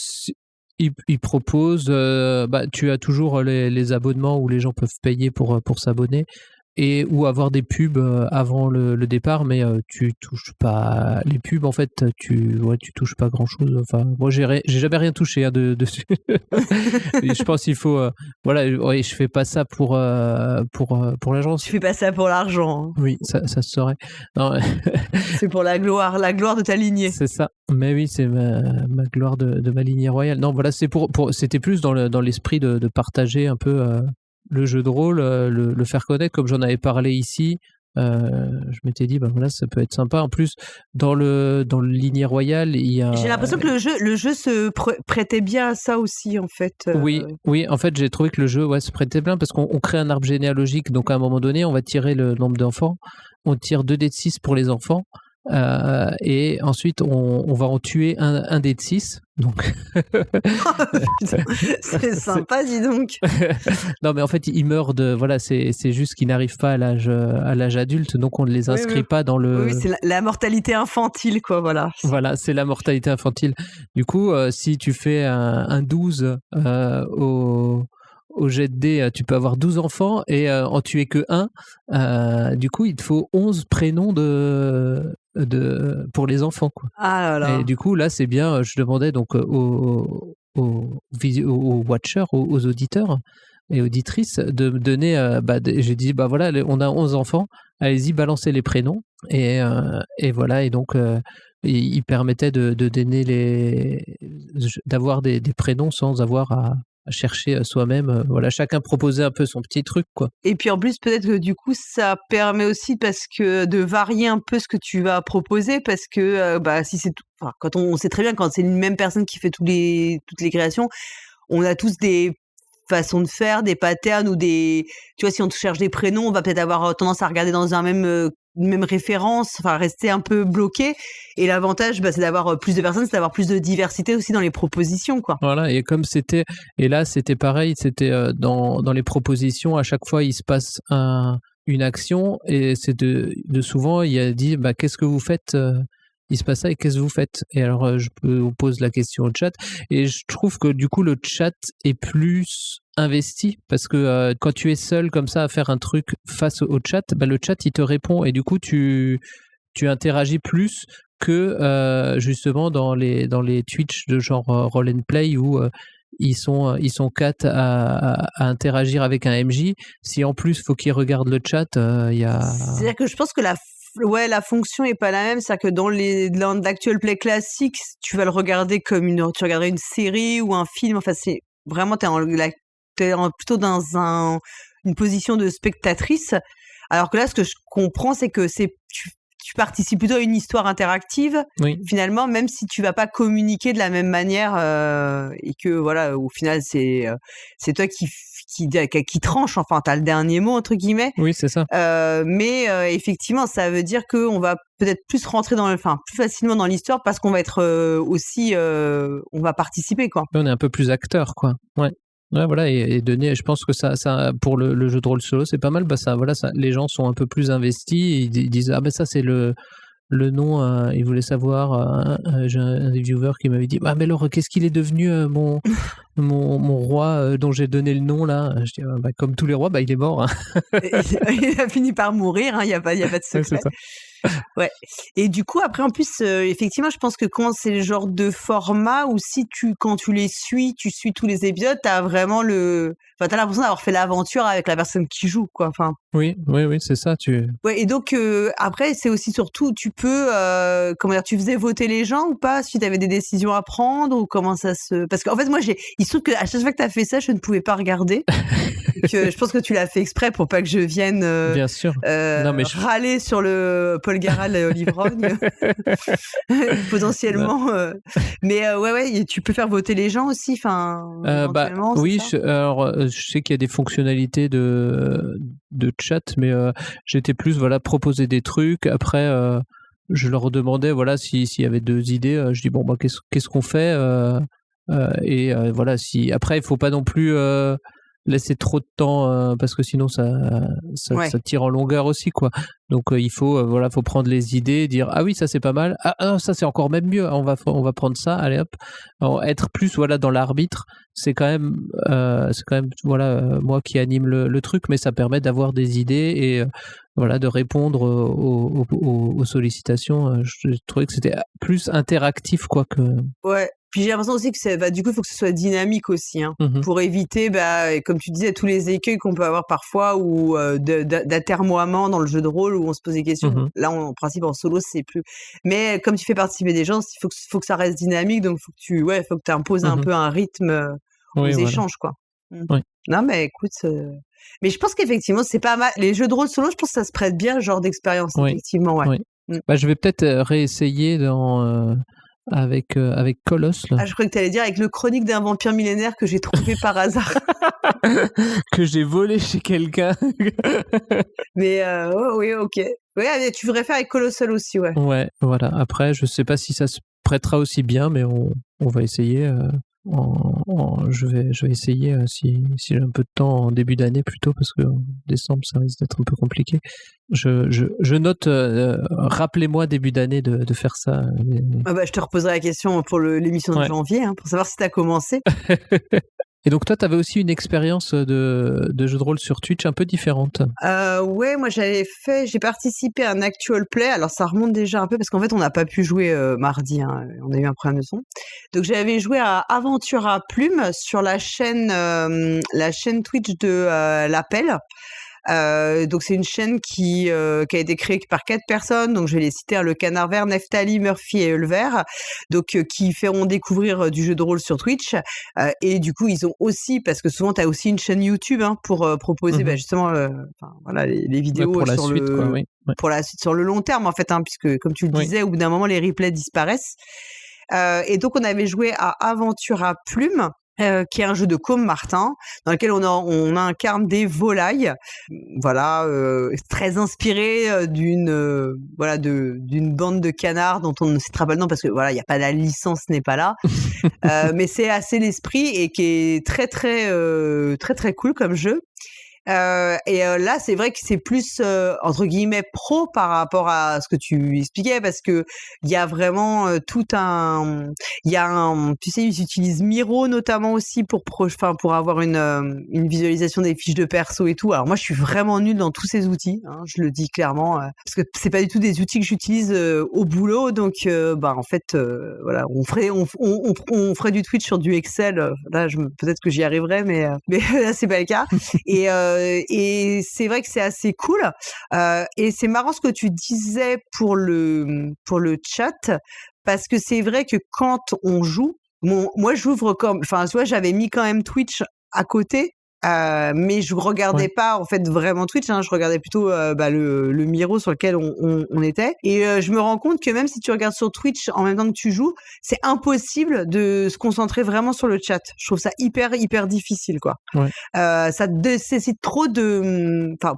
Speaker 3: Ils proposent, tu as toujours les abonnements où les gens peuvent payer pour s'abonner et ou avoir des pubs avant le départ, mais tu touches pas les pubs, en fait, tu touches pas grand chose. Enfin, moi j'ai jamais rien touché dessus. Et je pense qu'il faut voilà, ouais, je fais pas ça pour l'agence.
Speaker 1: Tu fais pas ça pour l'argent, hein.
Speaker 3: Oui, ça se saurait. Non,
Speaker 1: C'est pour la gloire de ta lignée.
Speaker 3: c'est ça. Mais oui, c'est ma gloire de ma lignée royale. Non, voilà, c'est c'était plus dans l'esprit de partager un peu le jeu de rôle, le faire connaître, comme j'en avais parlé ici. Je m'étais dit, bah voilà, ça peut être sympa. En plus, dans le lignée royale, il y a.
Speaker 1: J'ai l'impression que le jeu se prêtait bien à ça aussi, en fait.
Speaker 3: Oui, en fait, j'ai trouvé que le jeu se prêtait bien parce qu'on crée un arbre généalogique. Donc, à un moment donné, on va tirer le nombre d'enfants. On tire 2 dés de 6 pour les enfants. Et ensuite, on va en tuer un dé de 6. Donc.
Speaker 1: Putain, c'est sympa, dis donc.
Speaker 3: Non, mais en fait, ils meurent voilà, c'est juste qu'ils n'arrivent pas à l'âge adulte, donc on ne les inscrit pas dans le.
Speaker 1: Oui, c'est la mortalité infantile, quoi, voilà.
Speaker 3: Voilà, c'est la mortalité infantile. Du coup, si tu fais un 12 au jet de dés, tu peux avoir 12 enfants et en tuer que un. Du coup, il te faut 11 prénoms pour les enfants, quoi.
Speaker 1: Ah là là.
Speaker 3: Et du coup, là, c'est bien. Je demandais donc aux watchers, aux auditeurs et auditrices de me donner. J'ai dit, bah voilà, on a 11 enfants. Allez-y, balancez les prénoms. Et voilà. Et donc, il permettait de donner d'avoir des prénoms sans avoir à chercher soi-même. Voilà, chacun proposait un peu son petit truc, quoi.
Speaker 1: Et puis en plus, peut-être que du coup, ça permet aussi de varier un peu ce que tu vas proposer parce que si c'est quand on sait très bien quand c'est une même personne qui fait toutes les créations, on a tous des façons de faire, des patterns ou tu vois, si on cherche des prénoms, on va peut-être avoir tendance à regarder dans une même référence, enfin rester un peu bloqué. Et l'avantage, c'est d'avoir plus de personnes, c'est d'avoir plus de diversité aussi dans les propositions, quoi.
Speaker 3: Voilà, et là c'était pareil, c'était dans les propositions, à chaque fois il se passe une action et c'est de souvent il a dit qu'est-ce que vous faites il se passe ça et qu'est-ce que vous faites? Et alors, on pose la question au chat et je trouve que du coup, le chat est plus investi parce que quand tu es seul comme ça à faire un truc face au chat, bah, le chat, il te répond et du coup, tu interagis plus que justement dans les Twitch de genre Roll and Play où ils sont 4 à interagir avec un MJ. Si en plus, faut qu'ils regardent le chat, il y a...
Speaker 1: C'est-à-dire que je pense que la fonction est pas la même. C'est-à-dire que dans l'actual play classique, tu vas le regarder comme tu regarderais une série ou un film. Enfin, c'est vraiment, plutôt dans une position de spectatrice. Alors que là, ce que je comprends, c'est que tu participes plutôt à une histoire interactive, finalement, même si tu vas pas communiquer de la même manière et que voilà, au final, c'est toi qui tranche, enfin, t'as le dernier mot entre guillemets.
Speaker 3: Oui, c'est ça.
Speaker 1: Mais effectivement, ça veut dire qu'on va peut-être plus rentrer plus facilement dans l'histoire parce qu'on va être aussi, on va participer, quoi.
Speaker 3: On est un peu plus acteur, quoi. Ouais. Ouais, voilà, et donner, je pense que ça pour le jeu de rôle solo, c'est pas mal. Bah ça, voilà, ça, les gens sont un peu plus investis. Ils disent ah ben ça c'est le nom. Ils voulaient savoir. J'ai un des viewers qui m'avait dit ah mais alors qu'est-ce qu'il est devenu mon roi dont j'ai donné le nom là. Je dis bah, comme tous les rois, bah il est mort. Hein.
Speaker 1: Il a fini par mourir. Il y a pas de secret.
Speaker 3: Ouais, c'est ça.
Speaker 1: Ouais. Et du coup, après, en plus, effectivement, je pense que quand c'est le genre de format où quand tu suis tous les épisodes, t'as vraiment t'as l'impression d'avoir fait l'aventure avec la personne qui joue, quoi. Enfin.
Speaker 3: Oui, c'est ça.
Speaker 1: Ouais. Et donc, après, c'est aussi surtout, tu peux, tu faisais voter les gens ou pas, si t'avais des décisions à prendre ou comment ça se... Parce qu'en fait, moi, il se trouve qu'à chaque fois que t'as fait ça, je ne pouvais pas regarder. Je pense que tu l'as fait exprès pour pas que je vienne
Speaker 3: bien sûr.
Speaker 1: râler sur le Paul Garal l'ivrogne potentiellement. Mais ouais, tu peux faire voter les gens aussi.
Speaker 3: Oui, je sais qu'il y a des fonctionnalités de chat, mais j'étais plus proposer des trucs. Après, je leur demandais s'il y avait 2 idées. Je dis bon bah qu'est-ce qu'on fait et voilà, si après il faut pas non plus laisser trop de temps parce que sinon ça tire en longueur aussi, quoi. Donc il faut faut prendre les idées, dire ah oui ça c'est pas mal, ah ça c'est encore même mieux, on va prendre ça, allez hop. Alors, être plus dans l'arbitre, c'est quand même moi qui anime le truc, mais ça permet d'avoir des idées et de répondre aux sollicitations. Je trouvais que c'était plus interactif, quoi, que... Ouais.
Speaker 1: Puis j'ai l'impression aussi que du coup, il faut que ce soit dynamique aussi, hein, pour éviter, comme tu disais, tous les écueils qu'on peut avoir parfois ou d'atermoiement dans le jeu de rôle où on se pose des questions. Là, en principe, en solo, c'est plus. Mais comme tu fais participer des gens, il faut que ça reste dynamique, donc faut que tu imposes un peu un rythme aux échanges, quoi.
Speaker 3: Oui.
Speaker 1: Non, mais écoute, mais je pense qu'effectivement, c'est pas mal. Les jeux de rôle solo, je pense que ça se prête bien, ce genre d'expérience, effectivement, ouais.
Speaker 3: Oui. Bah, je vais peut-être réessayer avec Colosse, là.
Speaker 1: Ah, je croyais que tu allais dire avec le Chronique d'un vampire millénaire que j'ai trouvé par hasard.
Speaker 3: Que j'ai volé chez quelqu'un.
Speaker 1: Mais oui, ok. Oui, tu voudrais faire avec Colossal aussi, ouais.
Speaker 3: Ouais, voilà. Après, je sais pas si ça se prêtera aussi bien, mais on va essayer. Je vais essayer si j'ai un peu de temps en début d'année plutôt, parce que en décembre ça risque d'être un peu compliqué. Je note, rappelez-moi début d'année de faire ça.
Speaker 1: Je te reposerai la question pour l'émission de janvier, pour savoir si tu as commencé.
Speaker 3: Et donc toi, tu avais aussi une expérience de jeu de rôle sur Twitch un peu différente.
Speaker 1: Ouais, moi j'ai participé à un actual play. Alors ça remonte déjà un peu parce qu'en fait on n'a pas pu jouer mardi, on a eu un problème de son. Donc j'avais joué à Aventure à Plume sur la chaîne Twitch de l'Appel. Donc c'est une chaîne qui a été créée par 4 personnes, donc je vais les citer, le Canard Vert, Neftali, Murphy et Ulver, donc qui feront découvrir du jeu de rôle sur Twitch, et du coup ils ont aussi, parce que souvent t'as aussi une chaîne YouTube pour proposer justement les vidéos
Speaker 3: pour la suite,
Speaker 1: pour la suite sur le long terme en fait, puisque comme tu le disais, au bout d'un moment les replays disparaissent, et donc on avait joué à Aventure à Plume, qui est un jeu de Côme Martin, dans lequel on incarne des volailles, très inspiré d'une bande de canards dont on ne citera pas le nom parce que il y a pas, la licence n'est pas là, mais c'est assez l'esprit et qui est très très très très cool comme jeu. Là, c'est vrai que c'est plus entre guillemets pro par rapport à ce que tu expliquais, parce que il y a vraiment tu sais, ils utilisent Miro notamment aussi pour avoir une visualisation des fiches de perso et tout. Alors moi, je suis vraiment nulle dans tous ces outils, hein, je le dis clairement, parce que c'est pas du tout des outils que j'utilise au boulot, donc en fait, voilà, on ferait du Twitch sur du Excel. Là, peut-être que j'y arriverais, mais là, c'est pas le cas. Et c'est vrai que c'est assez cool. Et c'est marrant ce que tu disais pour le chat, parce que c'est vrai que quand on joue, moi j'ouvre tu vois, j'avais mis quand même Twitch à côté. Mais je regardais pas en fait vraiment Twitch, hein, je regardais plutôt le Miro sur lequel on était, et je me rends compte que même si tu regardes sur Twitch en même temps que tu joues, c'est impossible de se concentrer vraiment sur le chat. Je trouve ça hyper difficile, quoi. Ça nécessite trop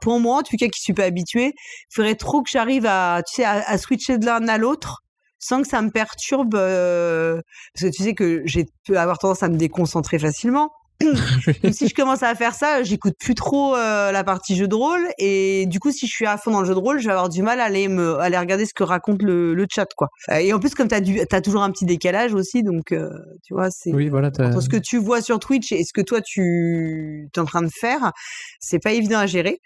Speaker 1: pour moi en tout cas qui suis pas habituée, il faudrait trop que j'arrive à switcher de l'un à l'autre sans que ça me perturbe, parce que tu sais que j'ai peux avoir tendance à me déconcentrer facilement. Donc si je commence à faire ça, j'écoute plus trop la partie jeu de rôle, et du coup si je suis à fond dans le jeu de rôle, je vais avoir du mal à aller regarder ce que raconte le chat, quoi. Et en plus, comme t'as toujours un petit décalage aussi, donc tu vois, c'est entre ce que tu vois sur Twitch et ce que toi tu es en train de faire, c'est pas évident à gérer.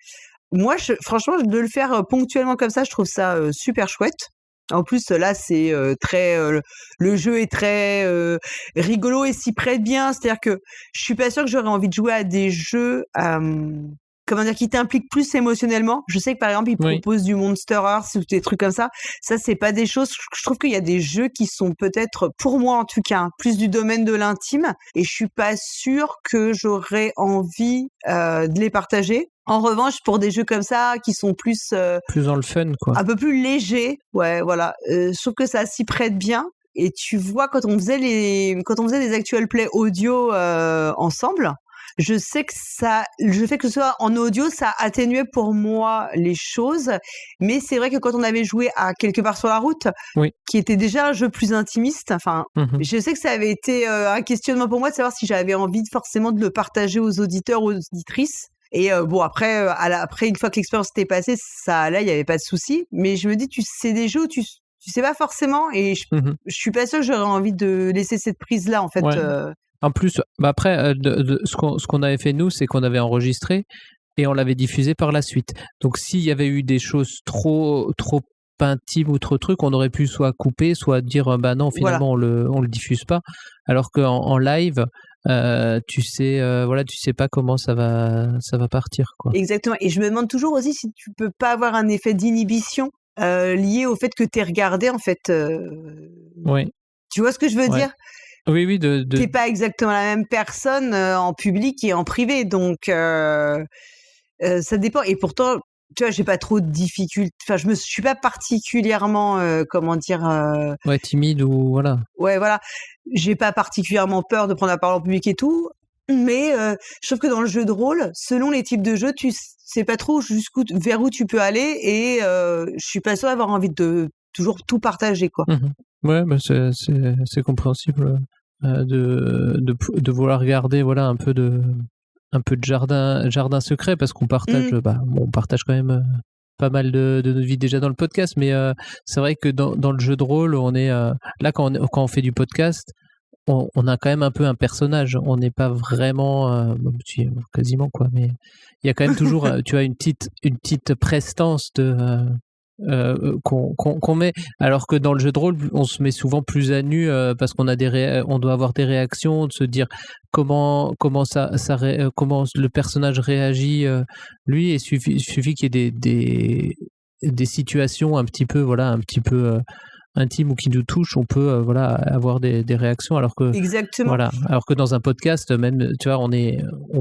Speaker 1: Moi, franchement, de le faire ponctuellement comme ça, je trouve ça super chouette. En plus, là, c'est le jeu est très rigolo et s'y prête bien. C'est-à-dire que je suis pas sûre que j'aurais envie de jouer à des jeux qui t'impliquent plus émotionnellement. Je sais que par exemple, ils proposent du Monster Hearts ou des trucs comme ça. Ça, c'est pas des choses. Je trouve qu'il y a des jeux qui sont peut-être, pour moi en tout cas, plus du domaine de l'intime, et je suis pas sûre que j'aurais envie de les partager. En revanche, pour des jeux comme ça, qui sont plus
Speaker 3: dans le fun, quoi.
Speaker 1: Un peu plus légers, ouais, voilà. Je trouve que ça s'y prête bien. Et tu vois, quand on faisait les actual play audio ensemble, je sais que le fait que ce soit en audio, ça atténuait pour moi les choses. Mais c'est vrai que quand on avait joué à Quelque part sur la route, qui était déjà un jeu plus intimiste, je sais que ça avait été un questionnement pour moi de savoir si j'avais envie forcément de le partager aux auditeurs, aux auditrices. Et après, une fois que l'expérience était passée, ça allait, il y avait pas de souci. Mais je me dis, c'est des jeux où tu sais pas forcément, et je suis pas sûre que j'aurais envie de laisser cette prise là, en fait.
Speaker 3: En plus, après, ce qu'on avait fait nous, c'est qu'on avait enregistré et on l'avait diffusé par la suite. Donc s'il y avait eu des choses trop intimes ou trop trucs, on aurait pu soit couper, soit dire non, finalement on le diffuse pas. Alors qu'en live, tu sais pas comment ça va partir, quoi.
Speaker 1: Exactement. Et je me demande toujours aussi si tu peux pas avoir un effet d'inhibition lié au fait que t'es regardé, en fait. Tu vois ce que je veux dire?
Speaker 3: Oui.
Speaker 1: T'es pas exactement la même personne en public et en privé, donc ça dépend. Et pourtant, tu vois, j'ai pas trop de difficultés. Enfin, je suis pas particulièrement,
Speaker 3: timide ou voilà.
Speaker 1: Ouais, voilà. J'ai pas particulièrement peur de prendre la parole en public et tout, mais je trouve que dans le jeu de rôle, selon les types de jeux, tu sais pas trop vers où tu peux aller, et je suis pas sûre d'avoir envie de toujours tout partager, quoi.
Speaker 3: Ouais, c'est compréhensible de vouloir garder un peu de jardin secret, parce qu'on partage on partage quand même pas mal de notre vie déjà dans le podcast, mais c'est vrai que dans le jeu de rôle, on est là quand on fait du podcast, on a quand même un peu un personnage, on n'est pas vraiment quasiment, quoi, mais il y a quand même toujours tu vois une petite prestance qu'on met, alors que dans le jeu de rôle on se met souvent plus à nu parce qu'on a on doit avoir des réactions, de se dire comment le personnage réagit lui, et il suffit qu'il y ait des situations un petit peu intime ou qui nous touche, on peut avoir des réactions, alors que
Speaker 1: exactement.
Speaker 3: Alors que dans un podcast, même, tu vois,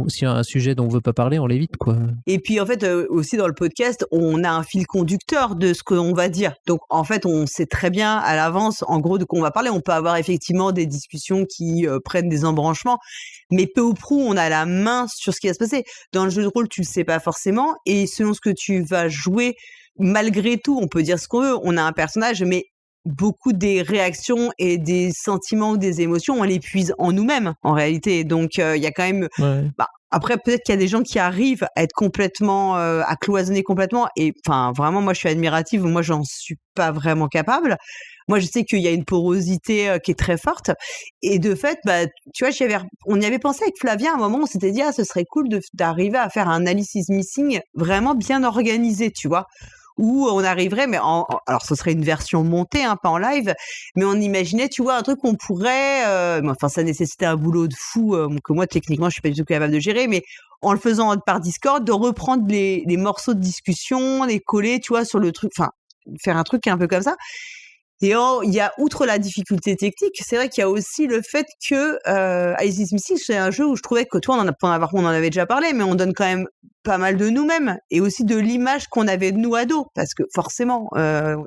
Speaker 3: s'il y a un sujet dont on veut pas parler, on l'évite, quoi.
Speaker 1: Et puis en fait aussi dans le podcast, on a un fil conducteur de ce qu'on va dire. Donc en fait, on sait très bien à l'avance en gros de quoi on va parler. On peut avoir effectivement des discussions qui prennent des embranchements, mais peu ou prou on a la main sur ce qui va se passer. Dans le jeu de rôle, tu le sais pas forcément, et selon ce que tu vas jouer, malgré tout, on peut dire ce qu'on veut, on a un personnage, mais beaucoup des réactions et des sentiments ou des émotions, on les puise en nous-mêmes, en réalité. Donc, il y a quand même...
Speaker 3: Ouais.
Speaker 1: Après, peut-être qu'il y a des gens qui arrivent à être complètement... à cloisonner complètement. Et enfin, vraiment, moi, je suis admirative. Moi, j'en suis pas vraiment capable. Moi, je sais qu'il y a une porosité qui est très forte. Et de fait, tu vois, on y avait pensé avec Flavien à un moment, on s'était dit, ce serait cool d'arriver à faire un analysis missing vraiment bien organisé, tu vois, où on arriverait, mais alors ce serait une version montée, hein, pas en live, mais on imaginait, tu vois, un truc qu'on pourrait, enfin, ça nécessitait un boulot de fou, que moi, techniquement, je suis pas du tout capable de gérer, mais en le faisant par Discord, de reprendre les morceaux de discussion, les coller, tu vois, sur le truc, enfin, faire un truc un peu comme ça. Et il y a, outre la difficulté technique, c'est vrai qu'il y a aussi le fait que Isis Missing, c'est un jeu où je trouvais que, toi, on en avait déjà parlé, mais on donne quand même pas mal de nous-mêmes et aussi de l'image qu'on avait de nous ados, parce que forcément,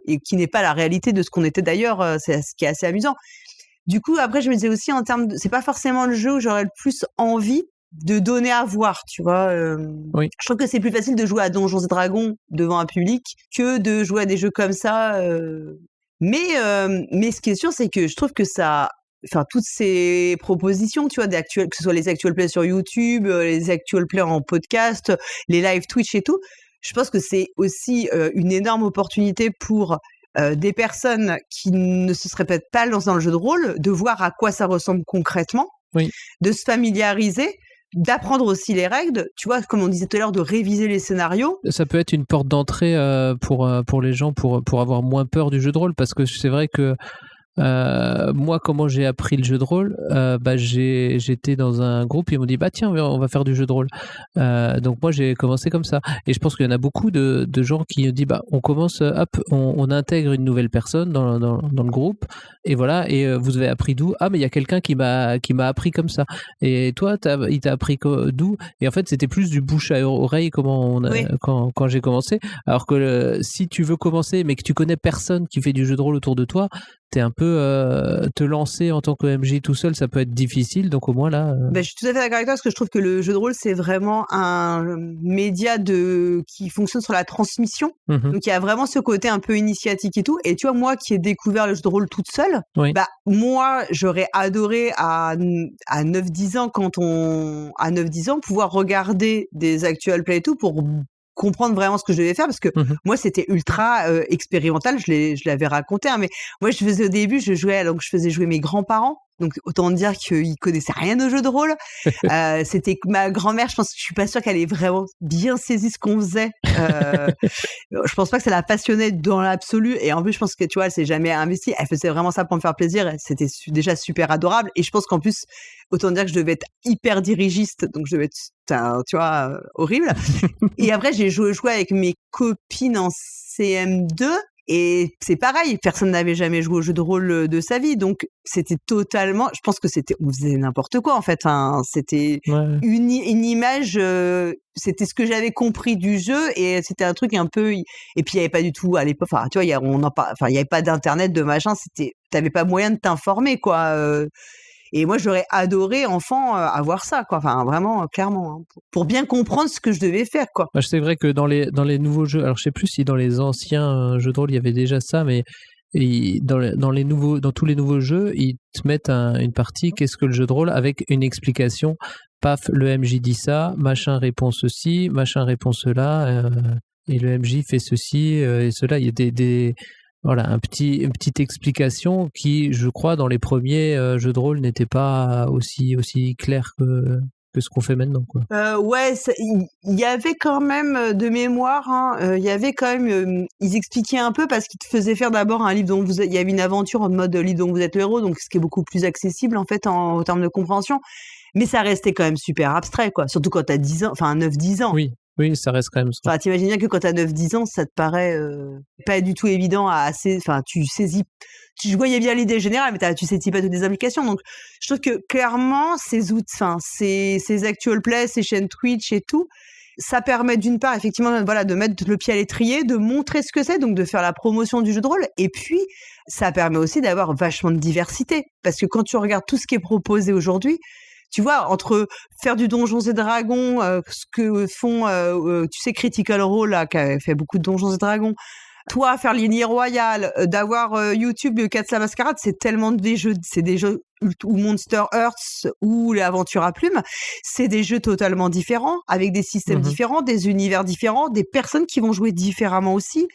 Speaker 1: et qui n'est pas la réalité de ce qu'on était d'ailleurs, c'est ce qui est assez amusant. Du coup, après, je me disais aussi en termes de, c'est pas forcément le jeu où j'aurais le plus envie de donner à voir, tu vois.
Speaker 3: Oui.
Speaker 1: Je trouve que c'est plus facile de jouer à Donjons et Dragons devant un public que de jouer à des jeux comme ça. Mais ce qui est sûr, c'est que je trouve que ça, enfin, toutes ces propositions, tu vois, que ce soit les actual plays sur YouTube, les actual plays en podcast, les live Twitch et tout, je pense que c'est aussi une énorme opportunité pour des personnes qui ne se seraient peut-être pas lancées dans le jeu de rôle, de voir à quoi ça ressemble concrètement,
Speaker 3: Oui.
Speaker 1: de se familiariser, d'apprendre aussi les règles, tu vois, comme on disait tout à l'heure, de réviser les scénarios.
Speaker 3: Ça peut être une porte d'entrée pour les gens pour avoir moins peur du jeu de rôle, parce que c'est vrai que moi, comment j'ai appris le jeu de rôle, j'étais dans un groupe et ils m'ont dit tiens, on va faire du jeu de rôle. Donc moi j'ai commencé comme ça, et je pense qu'il y en a beaucoup de gens qui disent on commence, hop, on intègre une nouvelle personne dans le groupe, et voilà, et vous avez appris d'où? Mais il y a quelqu'un qui m'a appris comme ça, et toi il t'a appris d'où? Et en fait c'était plus du bouche à oreille
Speaker 1: Oui.
Speaker 3: quand j'ai commencé, alors que si tu veux commencer mais que tu connais personne qui fait du jeu de rôle autour de toi, t'es un peu te lancer en tant que MJ tout seul, ça peut être difficile. Donc au moins là.
Speaker 1: Je suis tout à fait d'accord avec toi, parce que je trouve que le jeu de rôle, c'est vraiment un média qui fonctionne sur la transmission.
Speaker 3: Mhm.
Speaker 1: Donc il y a vraiment ce côté un peu initiatique et tout. Et tu vois, moi qui ai découvert le jeu de rôle toute seule,
Speaker 3: Oui.
Speaker 1: moi j'aurais adoré à 9-10 ans, à 9-10 ans, pouvoir regarder des actual play et tout pour comprendre vraiment ce que je devais faire, parce que moi c'était ultra expérimental, je l'avais raconté, hein, mais moi au début je faisais jouer mes grands-parents, donc autant dire qu'ils connaissaient rien au jeu de rôle. C'était ma grand-mère, je suis pas sûre qu'elle ait vraiment bien saisi ce qu'on faisait. Je pense pas que ça la passionnait dans l'absolu, et en plus je pense que, tu vois, elle s'est jamais investie, elle faisait vraiment ça pour me faire plaisir, c'était déjà super adorable, et je pense qu'en plus, autant dire que je devais être hyper dirigiste, donc je devais être, tu vois, horrible. Et après j'ai joué avec mes copines en CM2, et c'est pareil, personne n'avait jamais joué au jeu de rôle de sa vie, donc c'était totalement, je pense que on faisait n'importe quoi en fait, hein. C'était une image, c'était ce que j'avais compris du jeu, et c'était un truc un peu, et puis il y avait pas du tout à l'époque, enfin tu vois, il y avait pas d'internet, de machin, t'avais pas moyen de t'informer, quoi. Et moi, j'aurais adoré, enfant, avoir ça, quoi. Enfin, vraiment, clairement, hein, pour bien comprendre ce que je devais faire, quoi.
Speaker 3: C'est vrai que dans les nouveaux jeux, alors je sais plus si dans les anciens jeux de rôle il y avait déjà ça, mais dans tous les nouveaux jeux, ils te mettent une partie, qu'est-ce que le jeu de rôle, avec une explication. Paf, le MJ dit ça, machin répond ceci, machin répond cela, et le MJ fait ceci et cela. Il y a voilà, une petite explication qui, je crois, dans les premiers jeux de rôle n'était pas aussi clair que ce qu'on fait maintenant, quoi.
Speaker 1: Ouais, il y avait quand même, de mémoire, hein, il y avait quand même, ils expliquaient un peu, parce qu'ils te faisaient faire d'abord un livre dont il y avait une aventure en mode livre dont vous êtes le héros, donc ce qui est beaucoup plus accessible en fait en termes de compréhension, mais ça restait quand même super abstrait, quoi, surtout quand t'as 10 ans, enfin 9-10 ans.
Speaker 3: Oui, ça reste quand même ça.
Speaker 1: Enfin, t'imagines bien que quand t'as 9-10 ans, ça te paraît pas du tout évident enfin, tu voyais bien l'idée générale, mais tu saisis pas toutes les implications. Donc, je trouve que clairement, ces actual plays, ces chaînes Twitch et tout, ça permet d'une part, effectivement, voilà, de mettre le pied à l'étrier, de montrer ce que c'est, donc de faire la promotion du jeu de rôle. Et puis, ça permet aussi d'avoir vachement de diversité. Parce que quand tu regardes tout ce qui est proposé aujourd'hui, tu vois, entre faire du Donjons et Dragons, ce que font, tu sais, Critical Role, là, qui a fait beaucoup de Donjons et Dragons, toi, faire Lignée Royale, d'avoir YouTube, Cats la Mascarade, c'est tellement des jeux ou Monster Hearts ou les Aventures à Plumes, c'est des jeux totalement différents, avec des systèmes différents, des univers différents, des personnes qui vont jouer différemment aussi,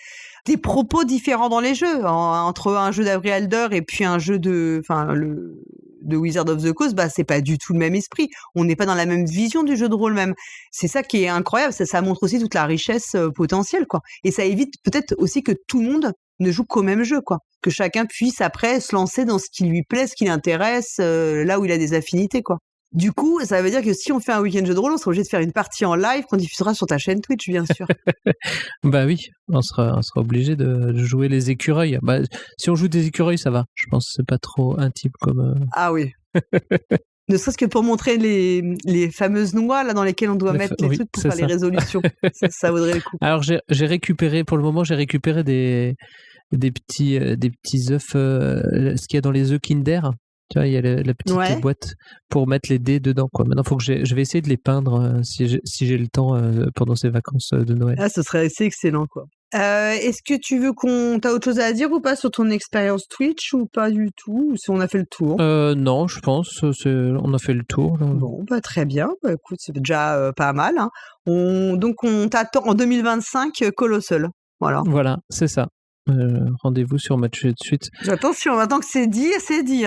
Speaker 1: des propos différents dans les jeux. Entre un jeu d'Avril Alder et puis un jeu de Wizard of the Coast, c'est pas du tout le même esprit. On n'est pas dans la même vision du jeu de rôle même. C'est ça qui est incroyable. Ça montre aussi toute la richesse potentielle, quoi. Et ça évite peut-être aussi que tout le monde ne joue qu'au même jeu, quoi. Que chacun puisse après se lancer dans ce qui lui plaît, ce qui l'intéresse, là où il a des affinités, quoi. Du coup, ça veut dire que si on fait un week-end jeu de rôle, on sera obligé de faire une partie en live qu'on diffusera sur ta chaîne Twitch, bien sûr.
Speaker 3: Bah oui, on sera obligé de jouer les écureuils. Si on joue des écureuils, ça va. Je pense que c'est pas trop intime comme...
Speaker 1: Ah oui. Ne serait-ce que pour montrer les fameuses noix là dans lesquelles on doit mettre les trucs pour faire les résolutions. ça vaudrait le coup.
Speaker 3: Alors j'ai récupéré, pour le moment, des petits œufs, ce qu'il y a dans les œufs Kinder. Tu vois, il y a la petite boîte pour mettre les dés dedans, quoi. Maintenant, je vais essayer de les peindre si j'ai le temps pendant ces vacances de Noël.
Speaker 1: Ah, ce serait assez excellent, quoi. Est-ce que tu veux t'as autre chose à dire ou pas sur ton expérience Twitch ou pas du tout, ou si on a fait le tour?
Speaker 3: Non, je pense on a fait le tour. Là.
Speaker 1: Bon, très bien. Écoute, c'est déjà pas mal. Hein. Donc on t'attend en 2025 Colossal. Voilà,
Speaker 3: c'est ça. Rendez-vous sur Match de suite.
Speaker 1: Attention, maintenant que c'est dit,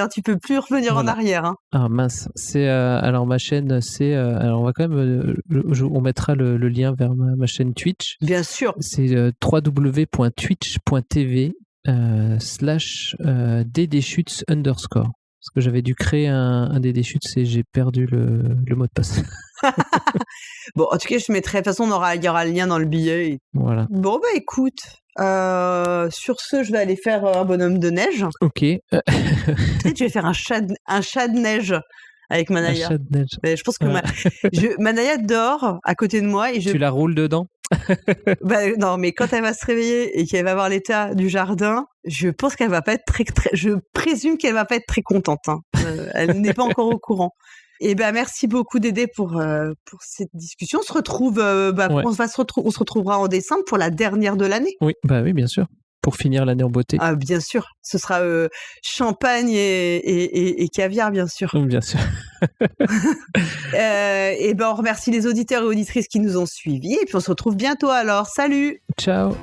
Speaker 1: hein, tu peux plus revenir en arrière. Hein.
Speaker 3: Ah mince, c'est alors ma chaîne, c'est alors on va quand même on mettra le lien vers ma chaîne Twitch.
Speaker 1: Bien sûr.
Speaker 3: C'est www.twitch.tv/ddshoots_. Parce que j'avais dû créer un ddshoots et j'ai perdu le mot de passe.
Speaker 1: Bon, en tout cas, je mettrai. De toute façon, il y aura le lien dans le billet.
Speaker 3: Voilà.
Speaker 1: Bon, écoute. Sur ce, je vais aller faire un bonhomme de neige.
Speaker 3: Ok.
Speaker 1: Peut-être je vais faire un chat de neige avec Manaya.
Speaker 3: Un chat de neige.
Speaker 1: Mais je pense que Manaya dort à côté de moi et
Speaker 3: Tu la roules dedans?
Speaker 1: Non, mais quand elle va se réveiller et qu'elle va voir l'état du jardin, je pense qu'elle va pas être je présume qu'elle va pas être très contente. Hein. Elle n'est pas encore au courant. Et merci beaucoup Dédé pour cette discussion. On se retrouve, on se retrouvera en décembre pour la dernière de l'année.
Speaker 3: Oui, oui, bien sûr. Pour finir l'année en beauté.
Speaker 1: Ah, bien sûr. Ce sera champagne et caviar, bien sûr.
Speaker 3: Bien sûr.
Speaker 1: On remercie les auditeurs et auditrices qui nous ont suivis. Et puis on se retrouve bientôt alors. Salut!
Speaker 3: Ciao!